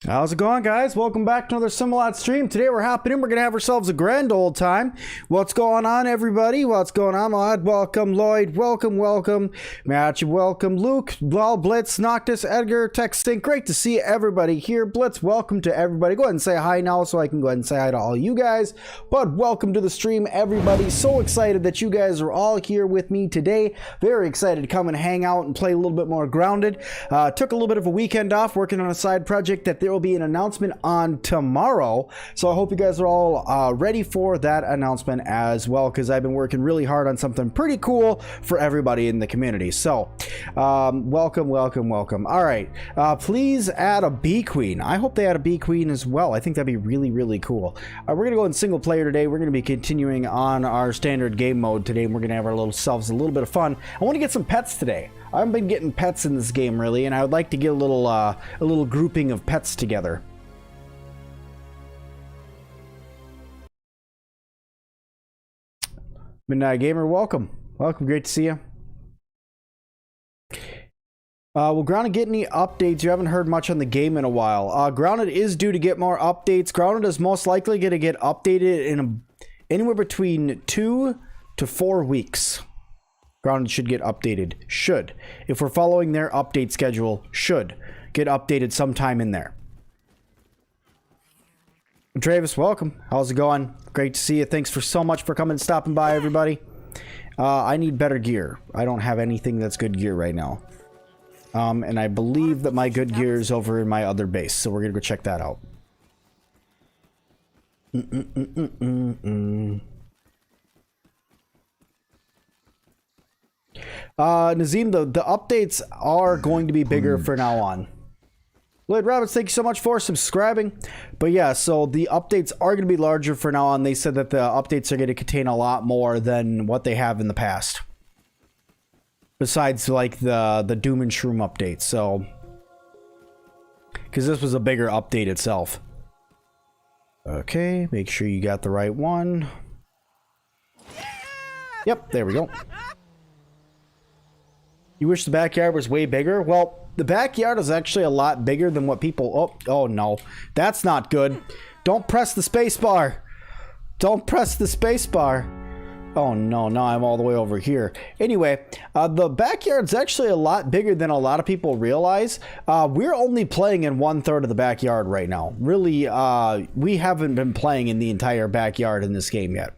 How's it going, guys? Welcome back to another Sim-Alot stream. Today we're hopping in. We're going to have ourselves a grand old time. What's going on, everybody? What's going on, Mod? Welcome, Lloyd. Welcome. Match, welcome, Luke. Well, Blitz, Noctis, Edgar, Texting. Great to see everybody here. Blitz, welcome to everybody. Go ahead and say hi now so I can go ahead and say hi to all you guys. But welcome to the stream, everybody. So excited that you guys are all here with me today. Very excited to come and hang out and play a little bit more Grounded. Took a little bit of a weekend off working on a side project that there will be an announcement on tomorrow, so I hope you guys are all ready for that announcement as well, because I've been working really hard on something pretty cool for everybody in the community. So welcome. All right, please add a bee queen. I hope they add a bee queen as well. I think that'd be really cool. We're gonna go in single player today. We're gonna be continuing on our standard game mode today, and we're gonna have our little selves a little bit of fun. I want to get some pets today. I haven't been getting pets in this game really, and I would like to get a little grouping of pets together. Midnight Gamer, welcome. Great to see you. Will Grounded get any updates? You haven't heard much on the game in a while. Grounded is due to get more updates. Grounded is most likely going to get updated in anywhere between 2 to 4 weeks. Grounded should get updated. Should. If we're following their update schedule, should get updated sometime in there. Travis, welcome. How's it going? Great to see you. Thanks for so much for coming and stopping by, everybody. I need better gear. I don't have anything that's good gear right now. And I believe that my good gear is over in my other base, so we're gonna go check that out. Nazim, the updates are going to be bigger for now on. Lloyd Roberts, thank you so much for subscribing. But yeah, so the updates are going to be larger for now on. They said that the updates are going to contain a lot more than what they have in the past. Besides like the Doom and Shroom updates, so. Because this was a bigger update itself. Okay, make sure you got the right one. Yep, there we go. You wish the backyard was way bigger? Well, the backyard is actually a lot bigger than what people... Oh no. That's not good. Don't press the space bar. Don't press the space bar. Oh no, now I'm all the way over here. Anyway, the backyard's actually a lot bigger than a lot of people realize. We're only playing in 1/3 of the backyard right now. Really, we haven't been playing in the entire backyard in this game yet.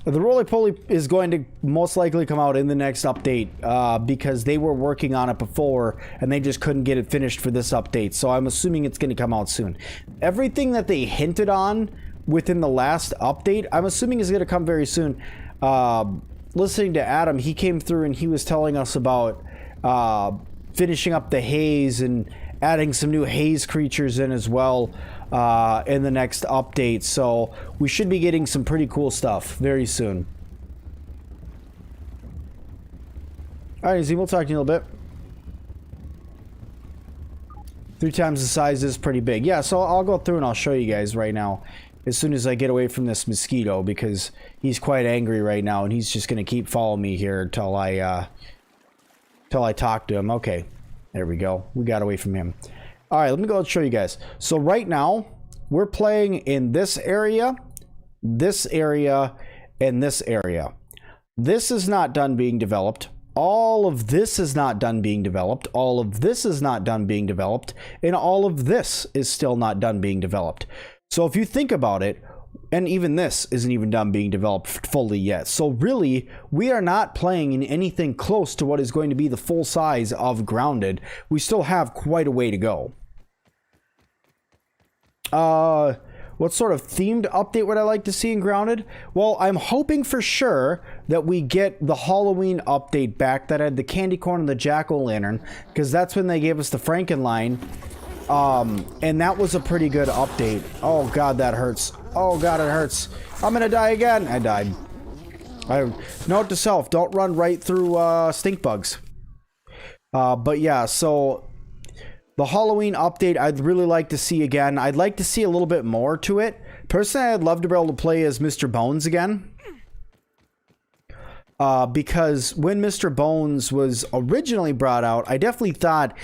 The roly-poly is going to most likely come out in the next update because they were working on it before and they just couldn't get it finished for this update. So I'm assuming it's going to come out soon. Everything that they hinted on within the last update, I'm assuming is going to come very soon. Listening to Adam, he came through and he was telling us about finishing up the haze and adding some new haze creatures in as well. In the next update, so we should be getting some pretty cool stuff very soon. Alright, Z, we'll talk to you in a little bit. 3 times the size is pretty big. Yeah, so I'll go through and I'll show you guys right now as soon as I get away from this mosquito, because he's quite angry right now and he's just gonna keep following me here till I talk to him. Okay, there we go. We got away from him. All right, let me go and show you guys. So right now, we're playing in this area, and this area. This is not done being developed. All of this is not done being developed. All of this is not done being developed. And all of this is still not done being developed. So if you think about it, and even this isn't even done being developed fully yet. So really, we are not playing in anything close to what is going to be the full size of Grounded. We still have quite a way to go. What sort of themed update would I like to see in Grounded? Well, I'm hoping for sure that we get the Halloween update back that had the candy corn and the jack-o'-lantern, because that's when they gave us the Frankenline. And that was a pretty good update. Oh god, that hurts. Oh god, it hurts. I'm gonna die again. I died. Note to self, don't run right through stink bugs. But yeah, so the Halloween update I'd really like to see again. I'd like to see a little bit more to it. Personally, I'd love to be able to play as Mr. Bones again. because when Mr. Bones was originally brought out, I definitely thought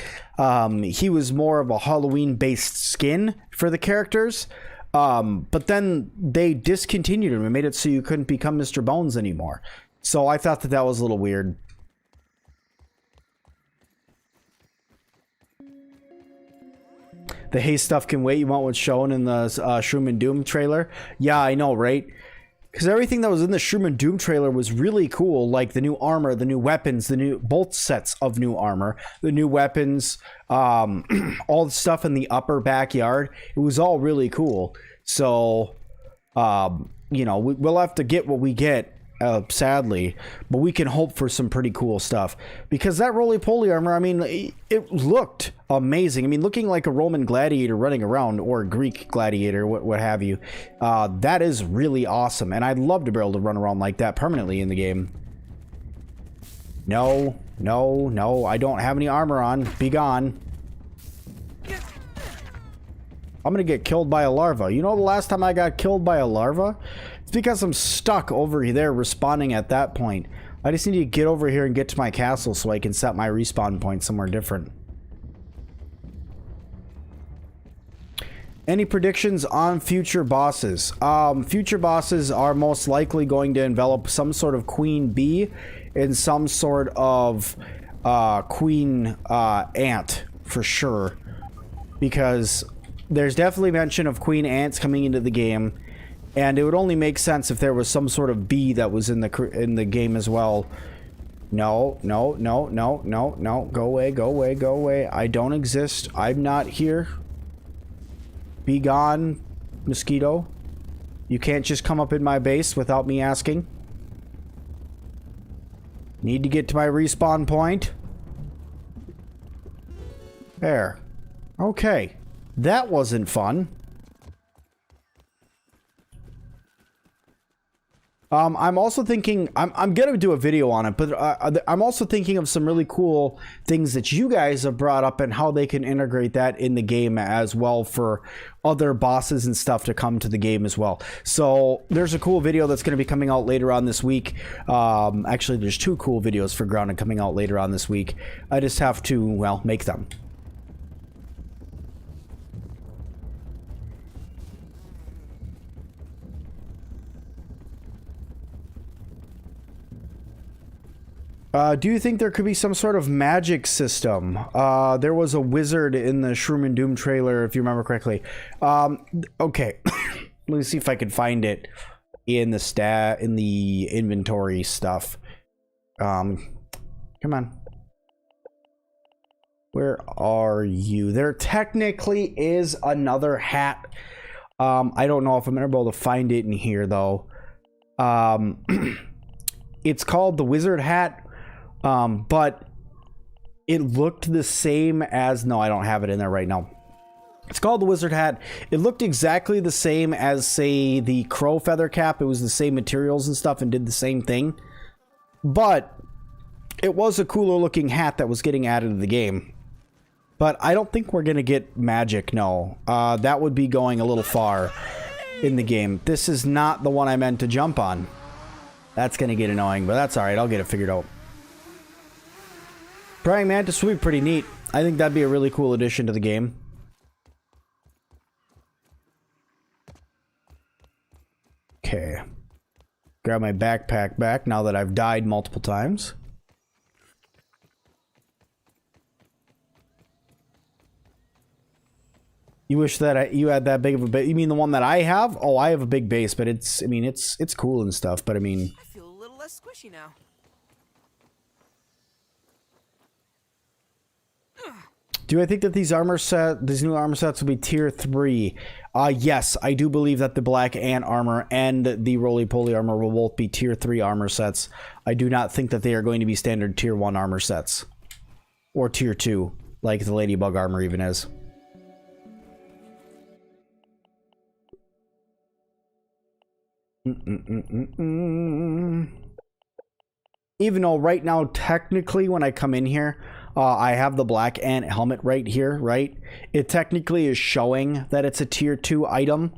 he was more of a Halloween-based skin for the characters. But then they discontinued him and made it so you couldn't become Mr. Bones anymore. So I thought that that was a little weird. The Hey Stuff Can Wait, you want what's shown in the Shroom and Doom trailer? Yeah, I know, right? Because everything that was in the Shroom and Doom trailer was really cool, like the new armor, the new weapons, both sets of new armor, the new weapons, all the stuff in the upper backyard. It was all really cool. So, you know, we'll have to get what we get, sadly, but we can hope for some pretty cool stuff. Because that roly-poly armor, I mean, it looked amazing. I mean, looking like a Roman gladiator running around, or a Greek gladiator, what have you. That is really awesome, and I'd love to be able to run around like that permanently in the game. No, no, no, I don't have any armor on. Be gone. I'm gonna get killed by a larva. You know the last time I got killed by a larva? It's because I'm stuck over there respawning at that point. I just need to get over here and get to my castle so I can set my respawn point somewhere different. Any predictions on future bosses? Future bosses are most likely going to envelop some sort of queen bee and some sort of queen ant for sure, because there's definitely mention of queen ants coming into the game, and it would only make sense if there was some sort of bee that was in the game as well. No, no, no, no, no, no. Go away, go away, go away. I don't exist. I'm not here. Be gone, mosquito. You can't just come up in my base without me asking. Need to get to my respawn point. There. Okay. That wasn't fun. I'm also thinking, I'm gonna do a video on it, but I'm also thinking of some really cool things that you guys have brought up and how they can integrate that in the game as well for other bosses and stuff to come to the game as well. So there's a cool video that's going to be coming out later on this week. Actually, there's 2 cool videos for Grounded coming out later on this week. I just have to, well, make them. Do you think there could be some sort of magic system? There was a wizard in the Shroom and Doom trailer, if you remember correctly. Okay, let me see if I can find it in the inventory stuff. Come on. Where are you? There technically is another hat. I don't know if I'm able to find it in here though. It's called the wizard hat. But it looked the same as, no, I don't have it in there right now. It's called the wizard hat. It looked exactly the same as, say, the crow feather cap. It was the same materials and stuff and did the same thing. But it was a cooler looking hat that was getting added to the game. But I don't think we're going to get magic, no. That would be going a little far in the game. This is not the one I meant to jump on. That's going to get annoying, but that's alright. I'll get it figured out. Praying Mantis would be pretty neat. I think that'd be a really cool addition to the game. Okay. Grab my backpack back now that I've died multiple times. You wish that you had that big of a base? You mean the one that I have? Oh, I have a big base, but it's, I mean, it's cool and stuff, but I mean... I feel a little less squishy now. Do I think that these new armor sets will be tier 3? Yes, I do believe that the black ant armor and the roly-poly armor will both be tier 3 armor sets. I do not think that they are going to be standard tier 1 armor sets. Or tier 2, like the ladybug armor even is. Even though right now, technically, when I come in here, I have the black ant helmet right here, right? It technically is showing that it's a tier 2 item.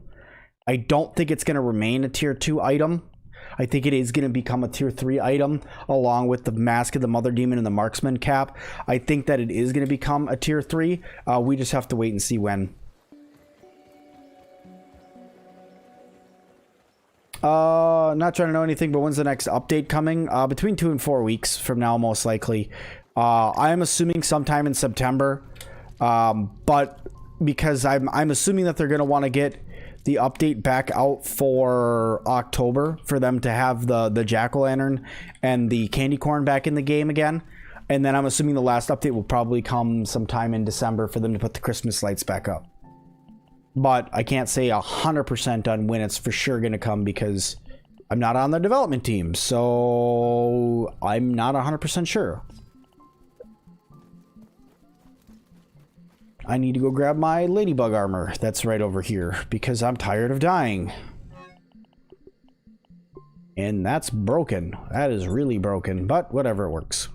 I don't think it's going to remain a tier 2 item. I think it is going to become a tier 3 item along with the Mask of the Mother Demon and the Marksman cap. I think that it is going to become a tier 3. We just have to wait and see when. Not trying to know anything, but when's the next update coming? Between 2 and 4 weeks from now, most likely. I am assuming sometime in September. But because I'm assuming that they're going to want to get the update back out for October for them to have the jack-o'-lantern and the candy corn back in the game again. And then I'm assuming the last update will probably come sometime in December for them to put the Christmas lights back up. But I can't say 100% on when it's for sure going to come because I'm not on the development team. So I'm not 100% sure. I need to go grab my ladybug armor that's right over here because I'm tired of dying. And that's broken. That is really broken, but whatever, it works.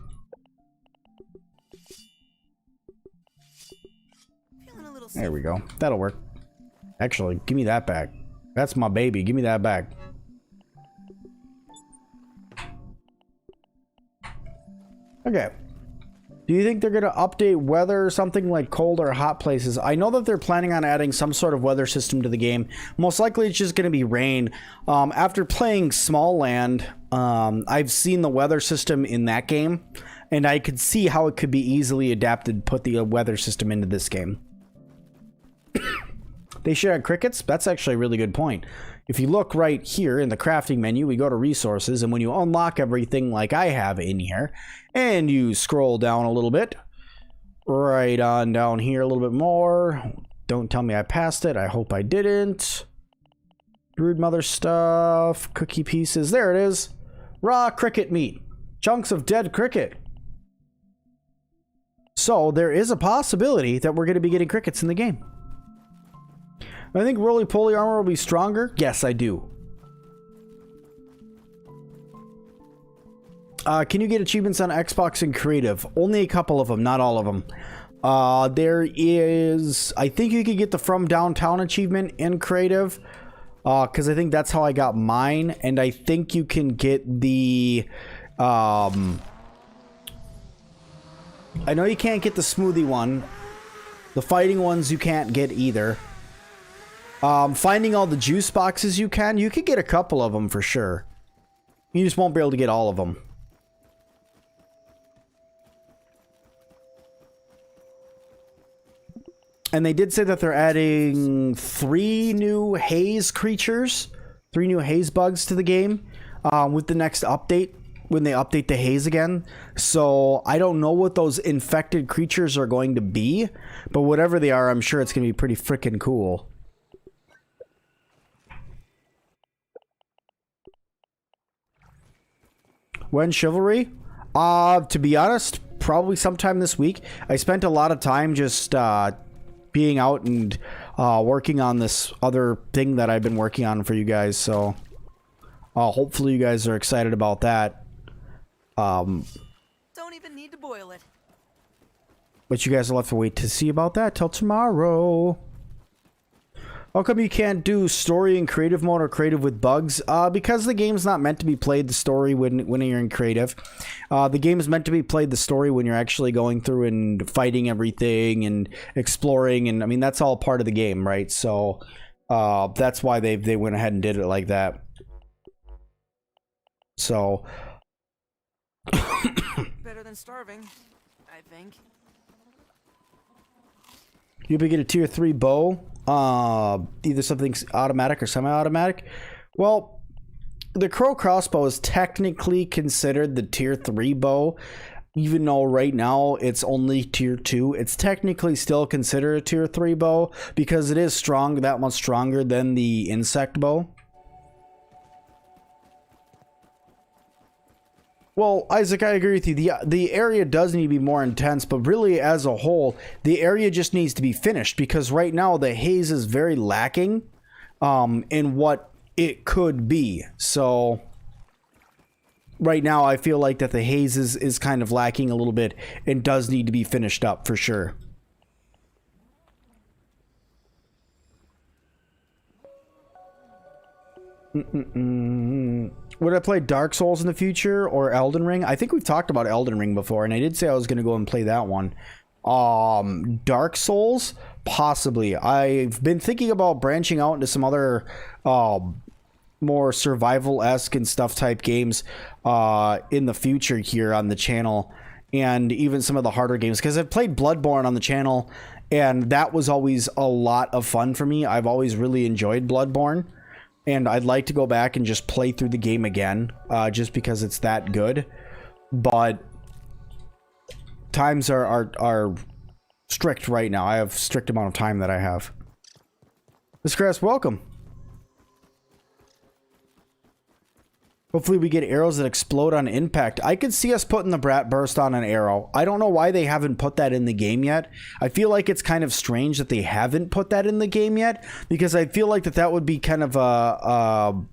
There we go. That'll work. Actually, give me that back. That's my baby. Give me that back. Okay. Do you think they're going to update weather or something like cold or hot places? I know that they're planning on adding some sort of weather system to the game. Most likely it's just going to be rain. After playing Small Land, I've seen the weather system in that game, and I could see how it could be easily adapted, put the weather system into this game. They should add crickets. That's actually a really good point. If you look right here in the crafting menu, we go to resources, and when you unlock everything like I have in here, and you scroll down a little bit, right on down here a little bit more. Don't tell me I passed it. I hope I didn't. Brood mother stuff, cookie pieces. There it is. Raw cricket meat. Chunks of dead cricket. So there is a possibility that we're going to be getting crickets in the game. I think roly-poly armor will be stronger. Yes, I do. Can you get achievements on Xbox and Creative? Only a couple of them, not all of them. There is... I think you could get the From Downtown achievement in Creative. Because I think that's how I got mine. And I think you can get the... I know you can't get the smoothie one. The fighting ones you can't get either. Finding all the juice boxes you can get a couple of them for sure. You just won't be able to get all of them. And they did say that they're adding 3 new haze creatures, 3 new haze bugs to the game with the next update, when they update the haze again. So I don't know what those infected creatures are going to be, but whatever they are, I'm sure it's going to be pretty freaking cool. When Chivalry? To be honest, probably sometime this week. I spent a lot of time just being out and working on this other thing that I've been working on for you guys, so hopefully you guys are excited about that. Don't even need to boil it. But you guys will have to wait to see about that till tomorrow. How come you can't do story in creative mode or creative with bugs? Because the game's not meant to be played the story when you're in creative. The game is meant to be played the story when you're actually going through and fighting everything and exploring, and I mean that's all part of the game, right? So that's why they went ahead and did it like that. So Better than starving, I think. you be get a tier 3 bow. Either something's automatic or semi-automatic. Well, the crow crossbow is technically considered the tier 3 bow, even though right now it's only tier 2. It's technically still considered a tier 3 bow because it is strong, that much stronger than the insect bow. Well, Isaac, I agree with you. The area does need to be more intense, but really as a whole, the area just needs to be finished because right now the haze is very lacking in what it could be. So right now I feel like that the haze is kind of lacking a little bit and does need to be finished up for sure. Would I play Dark Souls in the future or Elden Ring? I think we've talked about Elden Ring before, and I did say I was going to go and play that one. Dark Souls, possibly. I've been thinking about branching out into some other more survival-esque and stuff type games in the future here on the channel, and even some of the harder games, because I've played Bloodborne on the channel, and that was always a lot of fun for me. I've always really enjoyed Bloodborne. And I'd like to go back and just play through the game again, just because it's that good. But times are strict right now. I have strict amount of time that I have. Miss Crest, welcome. Hopefully we get arrows that explode on impact. I could see us putting the Brat Burst on an arrow. I don't know why they haven't put that in the game yet. I feel like it's kind of strange that they haven't put that in the game yet, because I feel like that would be kind of an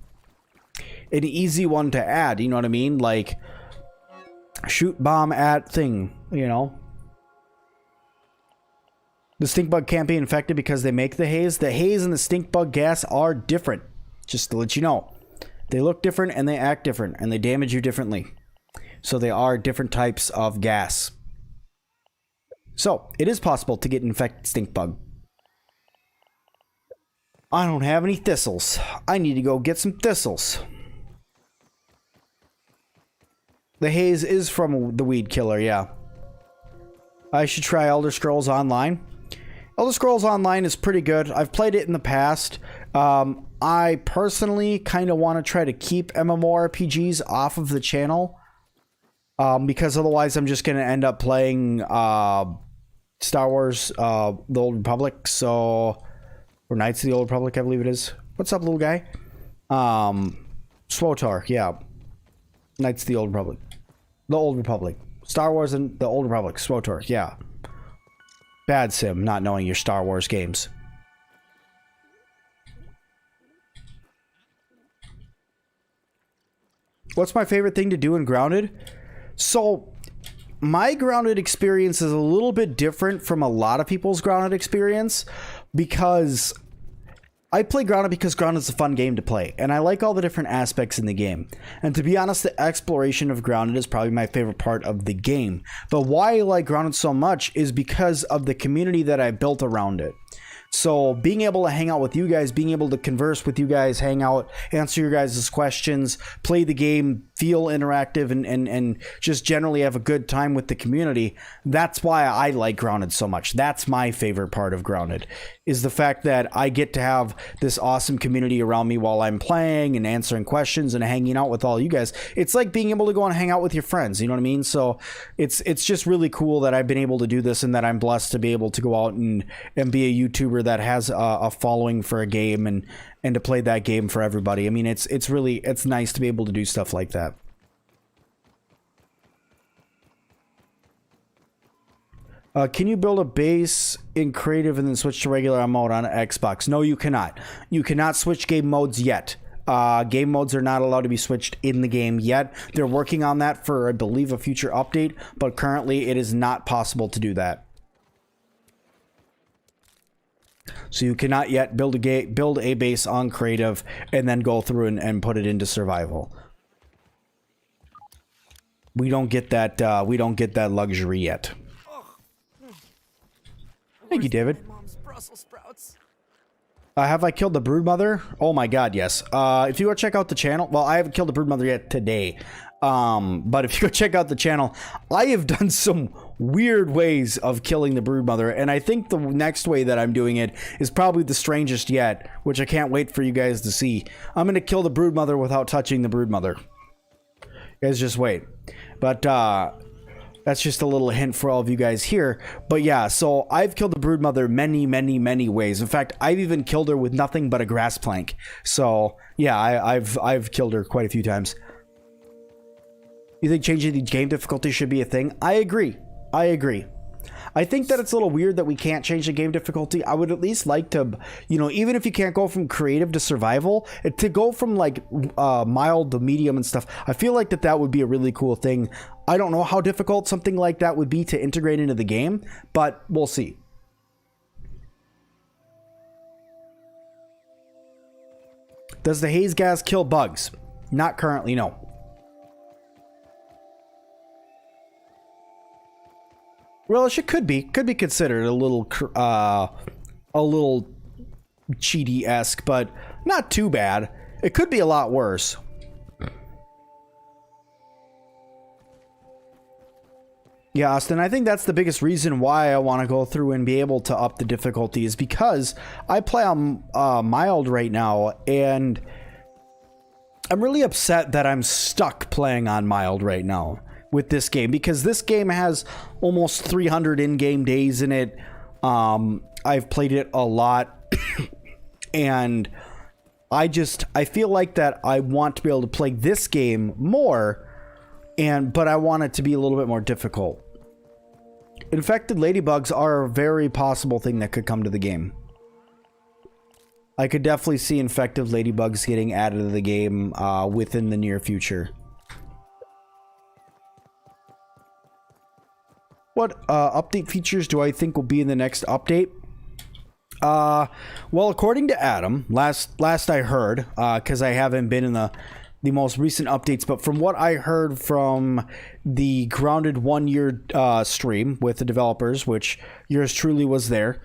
easy one to add, you know what I mean? Like, shoot bomb at thing, you know? The stink bug can't be infected because they make the haze. The haze and the stink bug gas are different, just to let you know. They look different and they act different and they damage you differently. So they are different types of gas. So it is possible to get infected stink bug. I don't have any thistles. I need to go get some thistles. The haze is from the weed killer, yeah. I should try Elder Scrolls Online. Elder Scrolls Online is pretty good. I've played it in the past. I personally kind of want to try to keep MMORPGs off of the channel, because otherwise I'm just going to end up playing Star Wars, The Old Republic, or Knights of the Old Republic, I believe it is. What's up, little guy? SWTOR, yeah. Knights of the Old Republic. The Old Republic. Star Wars and the Old Republic, SWTOR, yeah. Bad sim, not knowing your Star Wars games. What's my favorite thing to do in Grounded? So, my Grounded experience is a little bit different from a lot of people's Grounded experience, because I play Grounded because Grounded is a fun game to play, and I like all the different aspects in the game. And to be honest, the exploration of Grounded is probably my favorite part of the game. But why I like Grounded so much is because of the community that I built around it. So being able to hang out with you guys, being able to converse with you guys, hang out, answer your guys' questions, play the game, feel interactive, and just generally have a good time with the community. That's why I like Grounded so much. That's my favorite part of Grounded, is the fact that I get to have this awesome community around me while I'm playing and answering questions and hanging out with all you guys. It's like being able to go and hang out with your friends, you know what I mean? So it's just really cool that I've been able to do this, and that I'm blessed to be able to go out and be a YouTuber that has a following for a game, and to play that game for everybody. I mean, it's nice to be able to do stuff like that. Can you build a base in creative and then switch to regular mode on Xbox? No, you cannot. You cannot switch game modes yet. Game modes are not allowed to be switched in the game yet. They're working on that for, I believe, a future update, but currently it is not possible to do that. So you cannot yet build a base on creative and then go through and put it into survival. We don't get that. We don't get that luxury yet. Thank you, David. Mom's Brussels sprouts. Have I killed the broodmother? Oh my god, yes. If you go check out the channel, well, I haven't killed the broodmother yet today. But if you go check out the channel, I have done some weird ways of killing the broodmother, and I think the next way that I'm doing it is probably the strangest yet, which I can't wait for you guys to see. I'm gonna kill the broodmother without touching the broodmother. You guys just wait. But that's just a little hint for all of you guys here. But yeah, so I've killed the broodmother many ways. In fact, I've even killed her with nothing but a grass plank. So yeah, I've killed her quite a few times. You think changing the game difficulty should be a thing? I agree. I agree. I think that it's a little weird that we can't change the game difficulty. I would at least like to, you know, even if you can't go from creative to survival, to go from like mild to medium and stuff, I feel like that would be a really cool thing. I don't know how difficult something like that would be to integrate into the game, but we'll see. Does the haze gas kill bugs? Not currently, no. Well, it could be considered a little cheaty-esque, but not too bad. It could be a lot worse. Yeah, Austin, I think that's the biggest reason why I want to go through and be able to up the difficulty is because I play on mild right now, and I'm really upset that I'm stuck playing on mild right now with this game, because this game has almost 300 in-game days in it. I've played it a lot, and I feel like that I want to be able to play this game more, but I want it to be a little bit more difficult. Infected ladybugs are a very possible thing that could come to the game. I could definitely see infected ladybugs getting added to the game within the near future. What update features do I think will be in the next update? Well, according to Adam, last I heard, because I haven't been in the most recent updates, but from what I heard from the Grounded 1 year stream with the developers, which yours truly was there,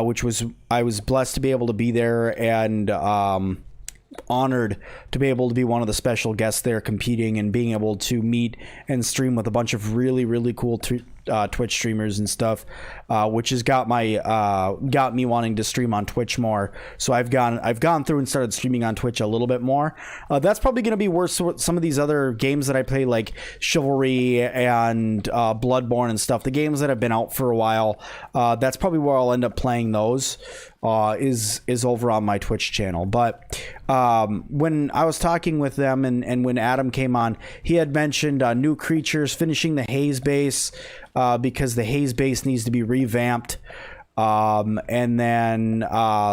which was, I was blessed to be able to be there, and honored to be able to be one of the special guests there competing and being able to meet and stream with a bunch of really cool Twitch streamers and stuff, which has got me wanting to stream on Twitch more. So I've gone through and started streaming on Twitch a little bit more. That's probably going to be worse with some of these other games that I play, like Chivalry and Bloodborne and stuff. The games that have been out for a while, that's probably where I'll end up playing those. Is over on my Twitch channel. But when I was talking with them and when Adam came on, he had mentioned new creatures, finishing the haze base, because the haze base needs to be revamped, and then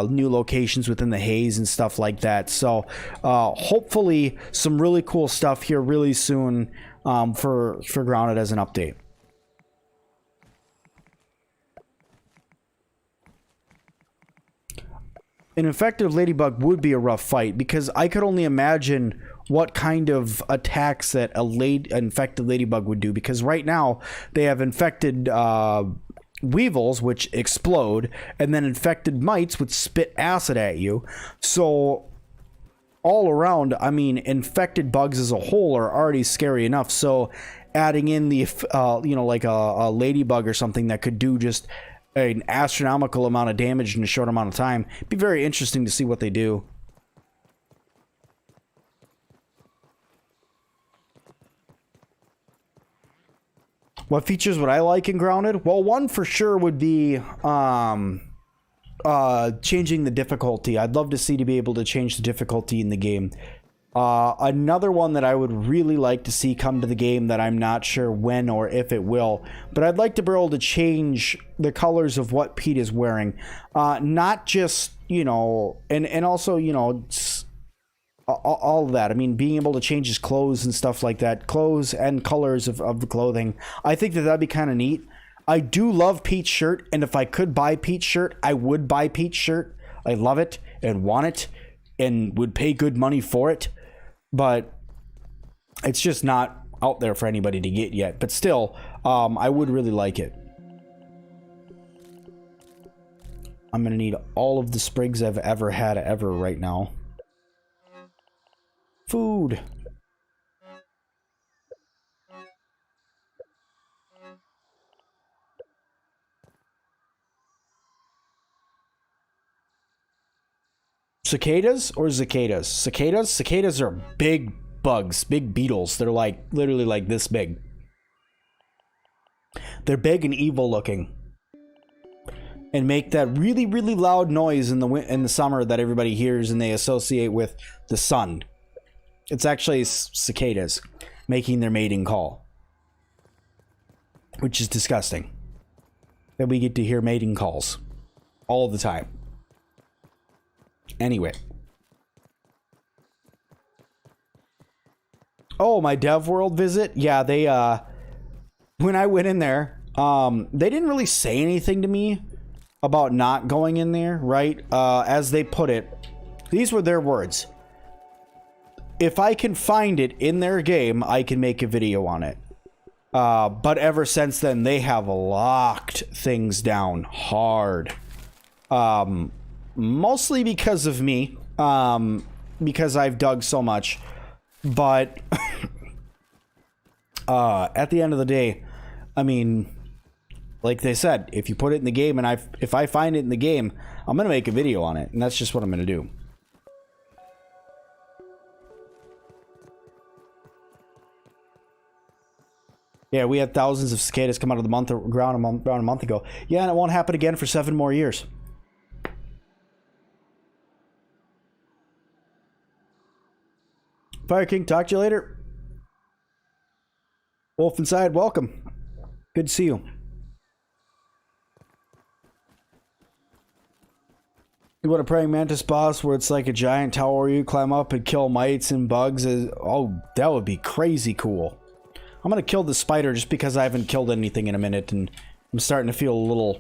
new locations within the haze and stuff like that. So hopefully some really cool stuff here really soon for Grounded as an update. An infected ladybug would be a rough fight, because I could only imagine what kind of attacks that infected ladybug would do, because right now they have infected weevils, which explode, and then infected mites, which spit acid at you. So all around, I mean, infected bugs as a whole are already scary enough, so adding in the like a ladybug or something that could do just an astronomical amount of damage in a short amount of time. It'd be very interesting to see what they do. What features would I like in Grounded? Well, one for sure would be changing the difficulty. I'd love to be able to change the difficulty in the game. Another one that I would really like to see come to the game that I'm not sure when or if it will, but I'd like to be able to change the colors of what Pete is wearing. Not just, and also, all of that. I mean, being able to change his clothes and stuff like that, clothes and colors of the clothing. I think that'd be kind of neat. I do love Pete's shirt, and if I could buy Pete's shirt, I would buy Pete's shirt. I love it and want it and would pay good money for it. But it's just not out there for anybody to get yet. But still, I would really like it. I'm going to need all of the sprigs I've ever had right now. Food. Cicadas or cicadas? Cicadas? Cicadas are big bugs, big beetles. They're like literally like this big. They're big and evil looking, and make that really loud noise in the summer that everybody hears and they associate with the sun. It's actually cicadas making their mating call, which is disgusting that we get to hear mating calls all the time. Anyway. Oh, my dev world visit? Yeah, they when I went in there, they didn't really say anything to me about not going in there, right? As they put it, these were their words. if I can find it in their game, I can make a video on it. But ever since then, they have locked things down hard. Mostly because of me. Because I've dug so much. But at the end of the day, I mean, like they said, if you put it in the game and if I find it in the game, I'm going to make a video on it. And that's just what I'm going to do. Yeah, we had thousands of cicadas come out of the ground around a month ago. Yeah, and it won't happen again for 7 more years. Fire King, talk to you later. Wolf Inside, welcome. Good to see you. You want a praying mantis boss where it's like a giant tower you climb up and kill mites and bugs? Oh, that would be crazy cool. I'm gonna kill the spider just because I haven't killed anything in a minute, and I'm starting to feel a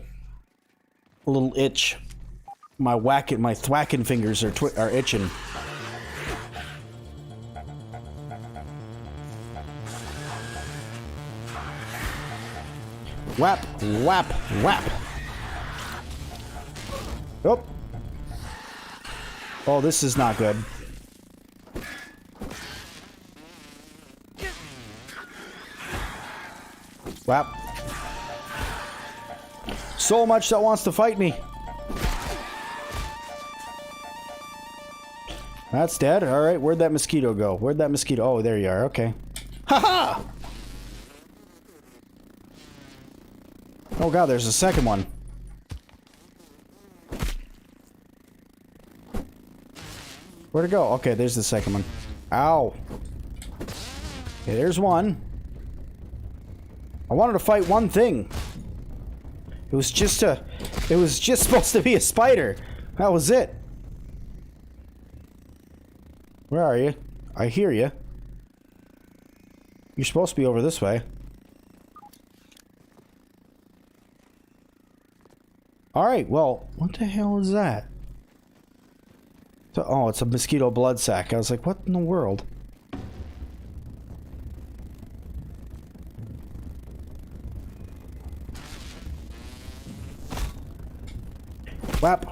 little itch. My thwacking fingers are itching. Whap, whap, whap. Oh. Oh, this is not good. Whap. So much that wants to fight me. That's dead. All right, where'd that mosquito go? Where'd that mosquito? Oh, there you are. Okay. Ha-ha! Oh god, there's a second one. Where'd it go? Okay, there's the second one. Ow. Okay, there's one. I wanted to fight one thing. It was just supposed to be a spider. That was it. Where are you? I hear you. You're supposed to be over this way. Alright, well, what the hell is that? So, oh, it's a mosquito blood sac. I was like, what in the world? Whap.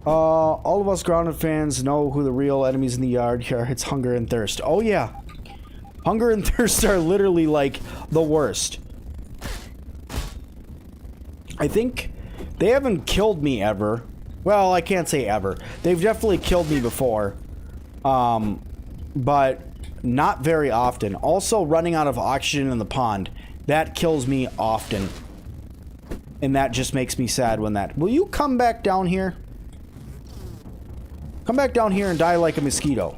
All of us grounded fans know who the real enemies in the yard are. It's hunger and thirst. Oh yeah. Hunger and thirst are literally like the worst. I think they haven't killed me ever. Well, I can't say ever. They've definitely killed me before. But not very often. Also, running out of oxygen in the pond. That kills me often. And that just makes me sad when that... Will you come back down here? Come back down here and die like a mosquito.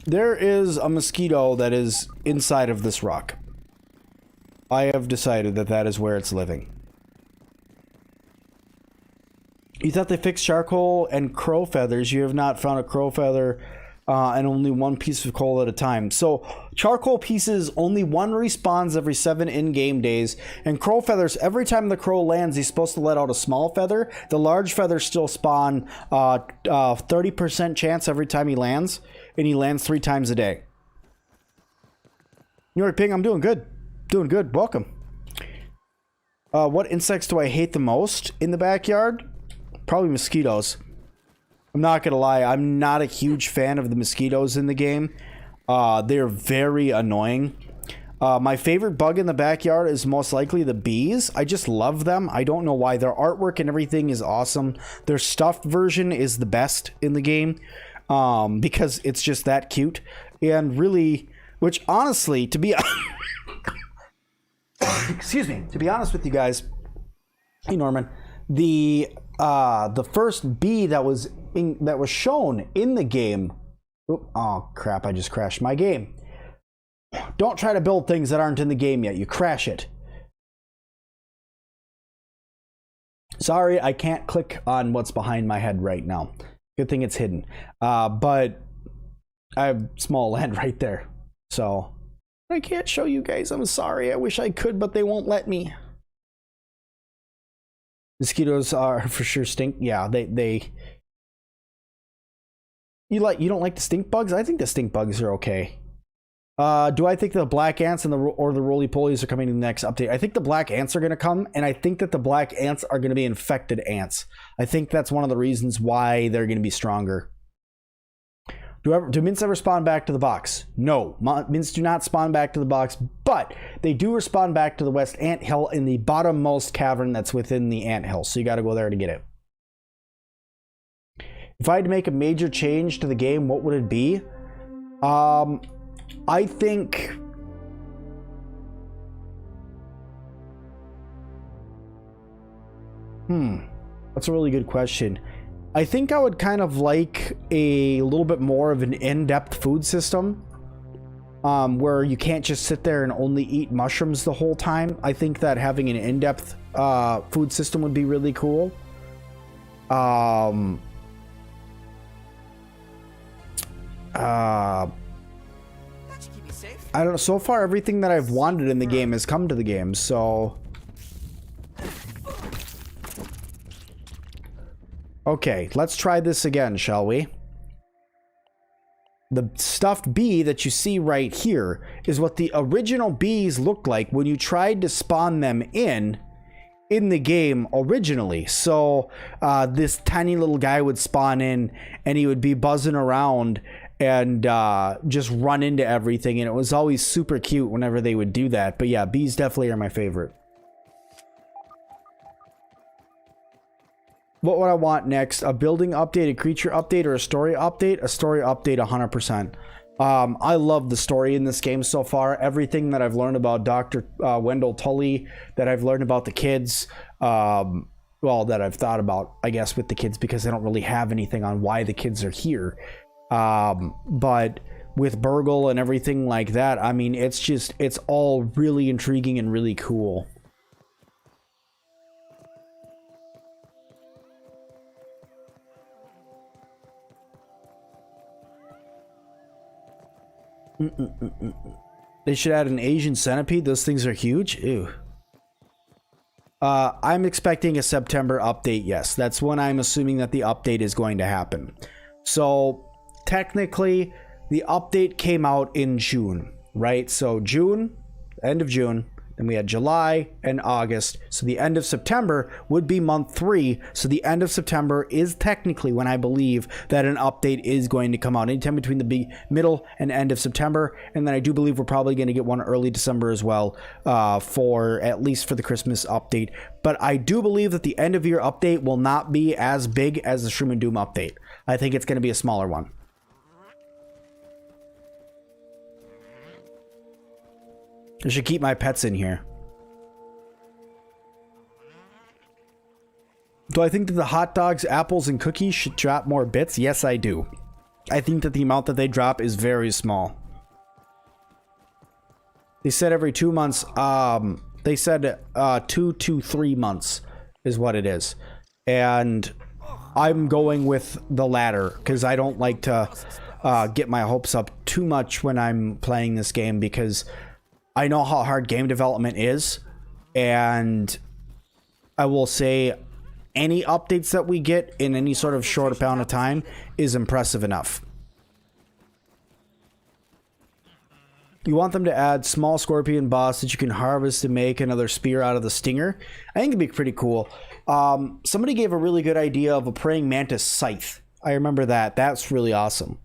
There is a mosquito that is inside of this rock. I have decided that that is where it's living. You thought they fixed charcoal and crow feathers. You have not found a crow feather and only one piece of coal at a time. So charcoal pieces, only one respawns every 7 in-game days. And crow feathers, every time the crow lands, he's supposed to let out a small feather. The large feathers still spawn 30% chance every time he lands. And he lands 3 times a day. You know, Ping, I'm doing good. Doing good. Welcome. What insects do I hate the most in the backyard? Probably mosquitoes. I'm not gonna lie, I'm not a huge fan of the mosquitoes in the game. They're very annoying. My favorite bug in the backyard is most likely the bees. I just love them. I don't know why. Their artwork and everything is awesome. Their stuffed version is the best in the game. Because it's just that cute. And really, which honestly, to be... Excuse me. To be honest with you guys, hey Norman, the first bee that was shown in the game. Oh crap! I just crashed my game. Don't try to build things that aren't in the game yet. You crash it. Sorry, I can't click on what's behind my head right now. Good thing it's hidden. But I have small land right there, so I can't show you guys. I'm sorry. I wish I could, but they won't let me. Mosquitoes are for sure stink. Yeah, they. You don't like the stink bugs? I think the stink bugs are okay. Do I think the black ants and the roly-polies are coming in the next update? I think the black ants are going to come, and I think that the black ants are going to be infected ants. I think that's one of the reasons why they're going to be stronger. Do mints ever spawn back to the box? No, mints do not spawn back to the box, but they do respawn back to the west anthill in the bottommost cavern that's within the anthill, so you got to go there to get it. If I had to make a major change to the game, what would it be? I think... That's a really good question. I think I would kind of like a little bit more of an in-depth food system. Where you can't just sit there and only eat mushrooms the whole time. I think that having an in-depth food system would be really cool. I don't know. So far, everything that I've wanted in the game has come to the game, so... Okay, let's try this again, shall we? The stuffed bee that you see right here is what the original bees looked like when you tried to spawn them in the game originally. So this tiny little guy would spawn in and he would be buzzing around and just run into everything, and it was always super cute whenever they would do that. But yeah, bees definitely are my favorite. What would I want next? A building update, a creature update, or a story update? A story update 100%. I love the story in this game so far. Everything that I've learned about Dr. Wendell Tully, that I've learned about the kids, well, that I've thought about, I guess, with the kids, because they don't really have anything on why the kids are here. But with Burgle and everything like that, I mean, it's all really intriguing and really cool. They should add an Asian centipede. Those things are huge. Ew. I'm expecting a September update. Yes, that's when I'm assuming that the update is going to happen. So technically, the update came out in June, right? So June, end of June. Then we had July and August. So the end of September would be month 3. So the end of September is technically when I believe that an update is going to come out. Anytime between the middle and end of September. And then I do believe we're probably going to get one early December as well, for at least for the Christmas update. But I do believe that the end of year update will not be as big as the Shroom and Doom update. I think it's going to be a smaller one. I should keep my pets in here. Do I think that the hot dogs, apples, and cookies should drop more bits? Yes, I do. I think that the amount that they drop is very small. They said every 2 months. They said 2 to 3 months is what it is. And I'm going with the latter because I don't like to get my hopes up too much when I'm playing this game, because I know how hard game development is, and I will say any updates that we get in any sort of short amount of time is impressive enough. You want them to add small scorpion boss that you can harvest and make another spear out of the stinger? I think it'd be pretty cool. Somebody gave a really good idea of a praying mantis scythe. I remember that. That's really awesome.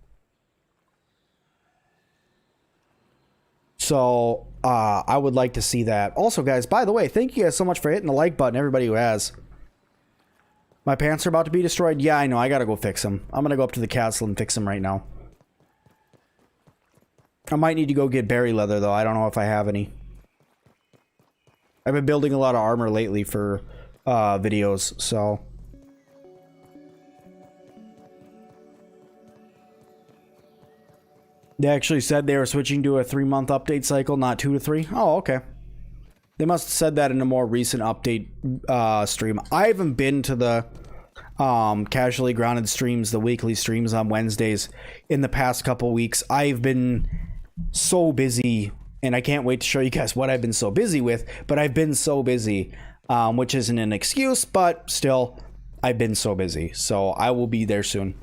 So I would like to see that. Also, guys, by the way, thank you guys so much for hitting the like button, everybody who has. My pants are about to be destroyed. Yeah, I know. I gotta go fix them. I'm gonna go up to the castle and fix them right now. I might need to go get berry leather, though. I don't know if I have any. I've been building a lot of armor lately for videos, so... They actually said they were switching to a 3-month update cycle, not 2 to 3. Oh, okay. They must have said that in a more recent update stream. I haven't been to the casually grounded streams, the weekly streams on Wednesdays, in the past couple weeks. I've been so busy, and I can't wait to show you guys what I've been so busy with, but I've been so busy. which isn't an excuse, but still, I've been so busy. So I will be there soon.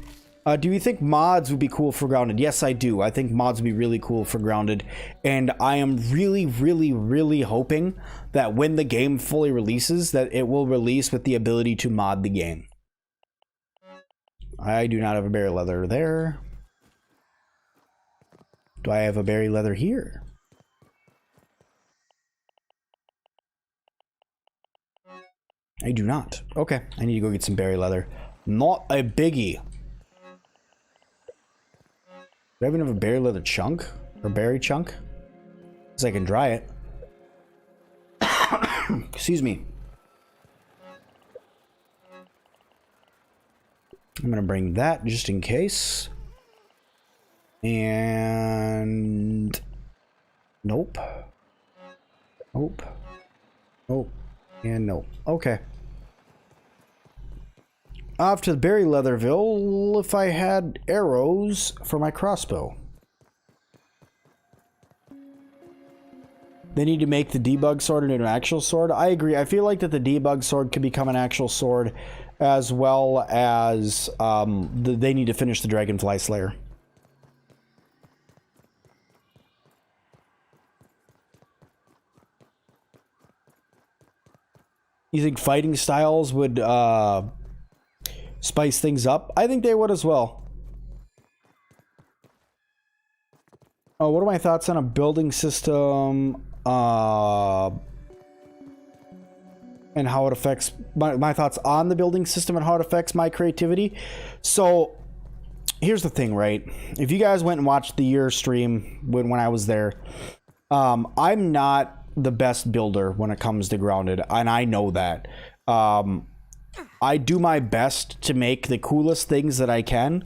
Do you think mods would be cool for Grounded? Yes, I do. I think mods would be really cool for Grounded. And I am really, really, really hoping that when the game fully releases, that it will release with the ability to mod the game. I do not have a berry leather there. Do I have a berry leather here? I do not. Okay, I need to go get some berry leather. Not a biggie. Do I even have a berry leather chunk? Or berry chunk? Because I can dry it. Excuse me. I'm going to bring that just in case. And... Nope. Nope. Nope. And nope. Okay. Off to the Berry Leatherville if I had arrows for my crossbow. They need to make the debug sword into an actual sword. I agree. I feel like that the debug sword could become an actual sword, as well as they need to finish the Dragonfly Slayer. You think fighting styles would spice things up? I think they would as well. Oh, what are my thoughts on a building system and how it affects my thoughts on the building system and how it affects my creativity? So here's the thing, right? If you guys went and watched the year stream when I was there, I'm not the best builder when it comes to Grounded, and I know that. I do my best to make the coolest things that I can.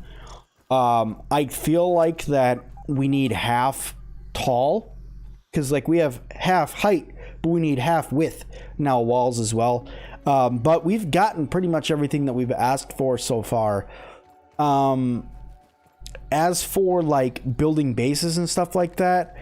I feel like that we need half tall, because like we have half height, but we need half width now, walls as well. But we've gotten pretty much everything that we've asked for so far. As for like building bases and stuff like that,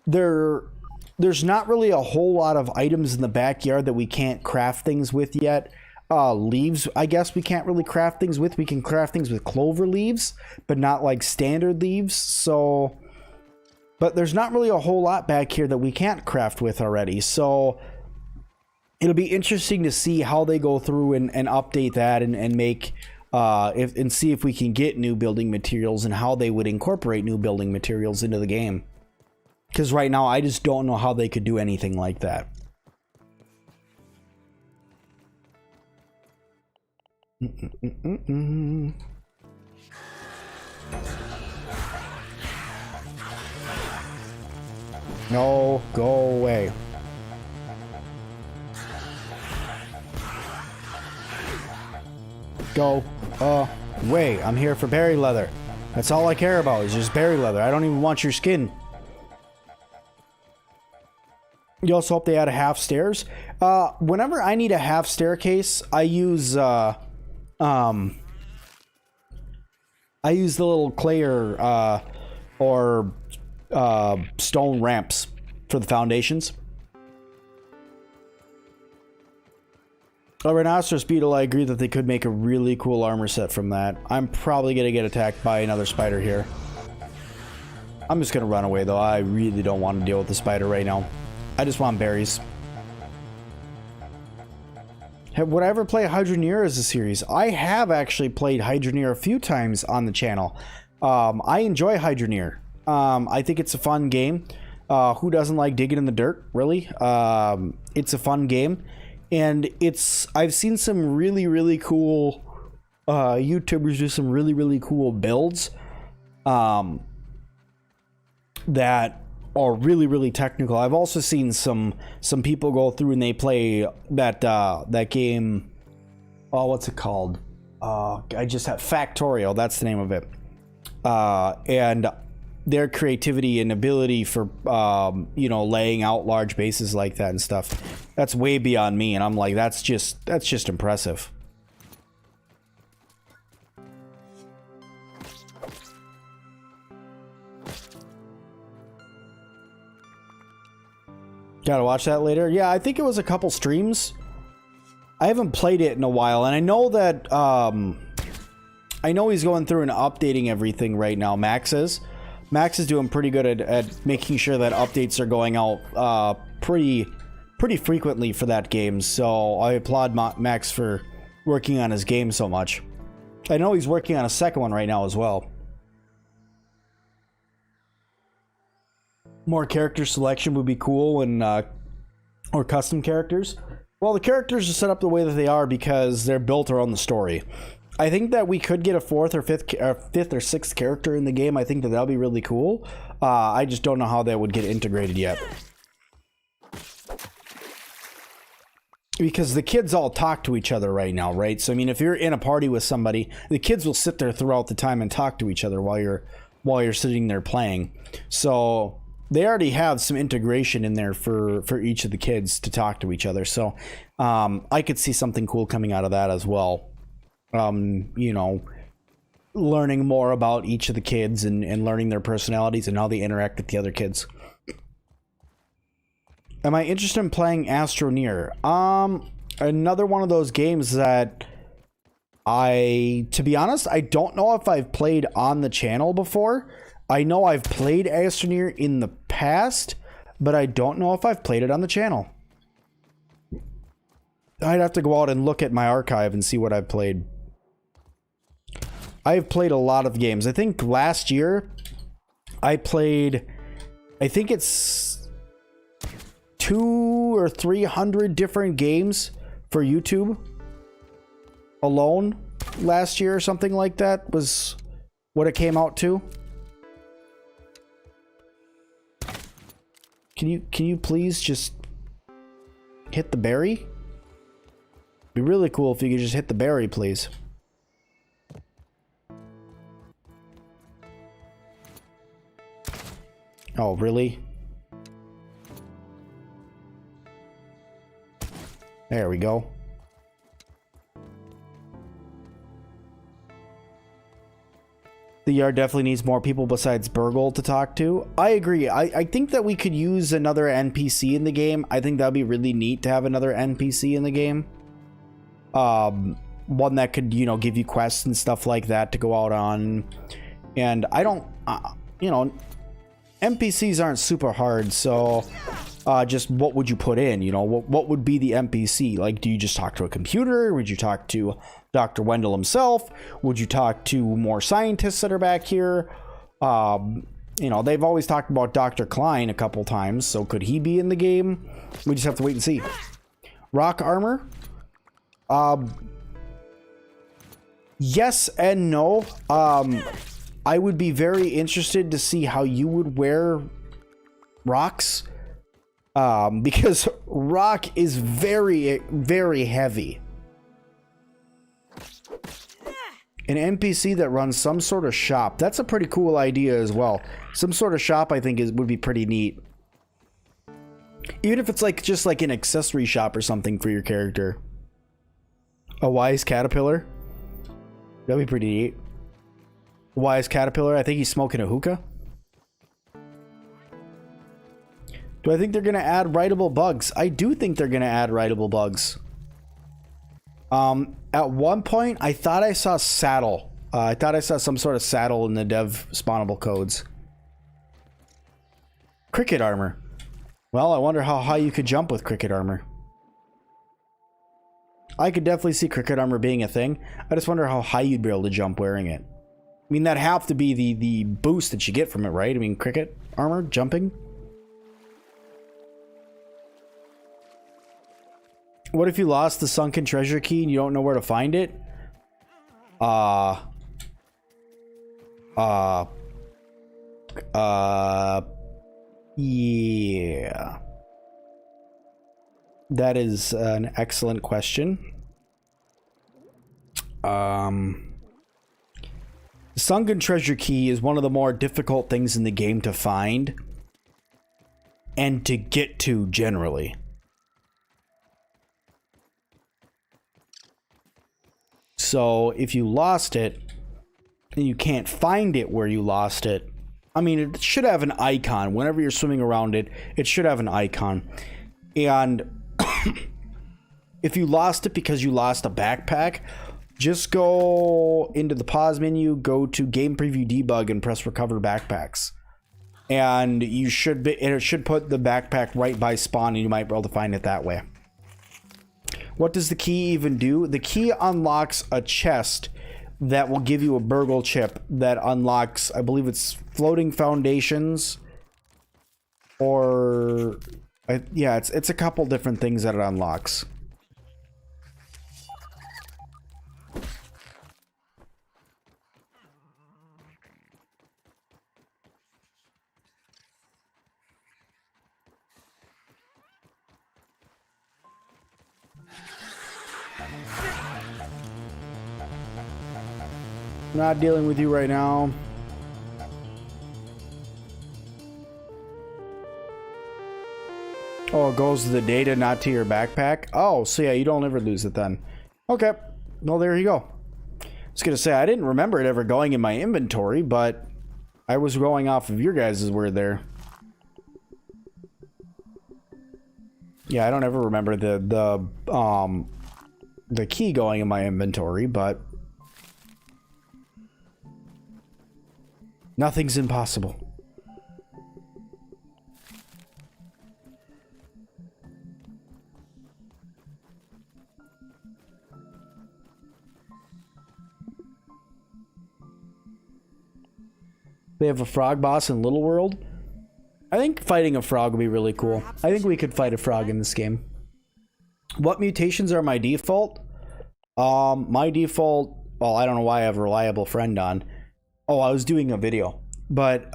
there's not really a whole lot of items in the backyard that we can't craft things with yet. Leaves, I guess we can't really craft things with. We can craft things with clover leaves, but not like standard leaves. So, but there's not really a whole lot back here that we can't craft with already. So it'll be interesting to see how they go through and update that and make and see if we can get new building materials and how they would incorporate new building materials into the game. Because right now, I just don't know how they could do anything like that. No, go away. Go away. I'm here for berry leather. That's all I care about is just berry leather. I don't even want your skin. You also hope they add a half stairs. Whenever I need a half staircase, I use the little clay or stone ramps for the foundations. Rhinoceros Beetle, I agree that they could make a really cool armor set from that. I'm probably gonna get attacked by another spider here. I'm just gonna run away though. I really don't want to deal with the spider right now. I just want berries. Would I ever play Hydroneer as a series? I have actually played Hydroneer a few times on the channel. I enjoy Hydroneer. I think it's a fun game. Who doesn't like digging in the dirt, really? It's a fun game. And I've seen some really, really cool YouTubers do some really, really cool builds that are really, really technical. I've also seen some people go through and they play that game. Oh, what's it called? I just have Factorial. That's the name of it. And their creativity and ability for laying out large bases like that and stuff. That's way beyond me, and I'm like, that's just impressive. Gotta watch that later. Yeah, I think it was a couple streams I haven't played it in a while, and I know that I know he's going through and updating everything right now. Max is doing pretty good at making sure that updates are going out pretty frequently for that game. So I applaud Max for working on his game so much. I know he's working on a second one right now as well. More character selection would be cool, and or custom characters. Well, the characters are set up the way that they are because they're built around the story. I think that we could get a fifth or sixth character in the game. I think that that'll be really cool. I just don't know how that would get integrated yet. Because the kids all talk to each other right now, right? So I mean, if you're in a party with somebody, the kids will sit there throughout the time and talk to each other while you're sitting there playing. So they already have some integration in there for each of the kids to talk to each other. So I could see something cool coming out of that as well. You know, learning more about each of the kids and learning their personalities and how they interact with the other kids. Am I interested in playing Astroneer? Another one of those games that to be honest, I don't know if I've played on the channel before. I know I've played Astroneer in the past, but I don't know if I've played it on the channel. I'd have to go out and look at my archive and see what I've played. I've played a lot of games. I think last year I played, I think it's 200 or 300 different games for YouTube alone last year or something like that was what it came out to. Can you please just hit the berry? Be really cool if you could just hit the berry, please. Oh, really? There we go. The yard definitely needs more people besides Burgle to talk to. I agree. I think that we could use another NPC in the game. I think that'd be really neat to have another NPC in the game. One that could, you know, give you quests and stuff like that to go out on. And I don't, you know, NPCs aren't super hard, so just what would you put in? You know, what would be the NPC? Like, do you just talk to a computer? Would you talk to Dr. Wendell himself? Would you talk to more scientists that are back here? You know, they've always talked about Dr. Klein a couple times, so could he be in the game? We just have to wait and see. Rock armor? Yes and no. I would be very interested to see how you would wear rocks. Because rock is very, very heavy. An NPC that runs some sort of shop. That's a pretty cool idea as well. Some sort of shop I think would be pretty neat. Even if it's like just like an accessory shop or something for your character. A wise caterpillar. That'd be pretty neat. Wise caterpillar. I think he's smoking a hookah. Do I think they're going to add writable bugs? I do think they're going to add writable bugs. At one point, I thought I saw saddle. I thought I saw some sort of saddle in the dev spawnable codes. Cricket armor. Well, I wonder how high you could jump with cricket armor. I could definitely see cricket armor being a thing. I just wonder how high you'd be able to jump wearing it. I mean, that'd have to be the boost that you get from it, right? I mean, cricket armor, jumping. What if you lost the sunken treasure key and you don't know where to find it? Yeah. That is an excellent question. The sunken treasure key is one of the more difficult things in the game to find and to get to generally. So if you lost it and you can't find it where you lost it, I mean, it should have an icon. Whenever you're swimming around it, it should have an icon. And if you lost it because you lost a backpack, just go into the pause menu, go to game preview debug, and press recover backpacks. And you should be, and it should put the backpack right by spawn, and you might be able to find it that way. What does the key even do? The key unlocks a chest that will give you a burgle chip that unlocks, I believe it's floating foundations, or yeah, it's a couple different things that it unlocks. Not dealing with you right now. Oh, it goes to the data, not to your backpack. Oh, so yeah, you don't ever lose it then. Okay, well, there you go. I was gonna say, I didn't remember it ever going in my inventory, but I was going off of your guys' word there. Yeah, I don't ever remember the key going in my inventory, but nothing's impossible. They have a frog boss in Little World. I think fighting a frog would be really cool. I think we could fight a frog in this game. What mutations are my default? My default, well, I don't know why I have a reliable friend on. Oh, I was doing a video. But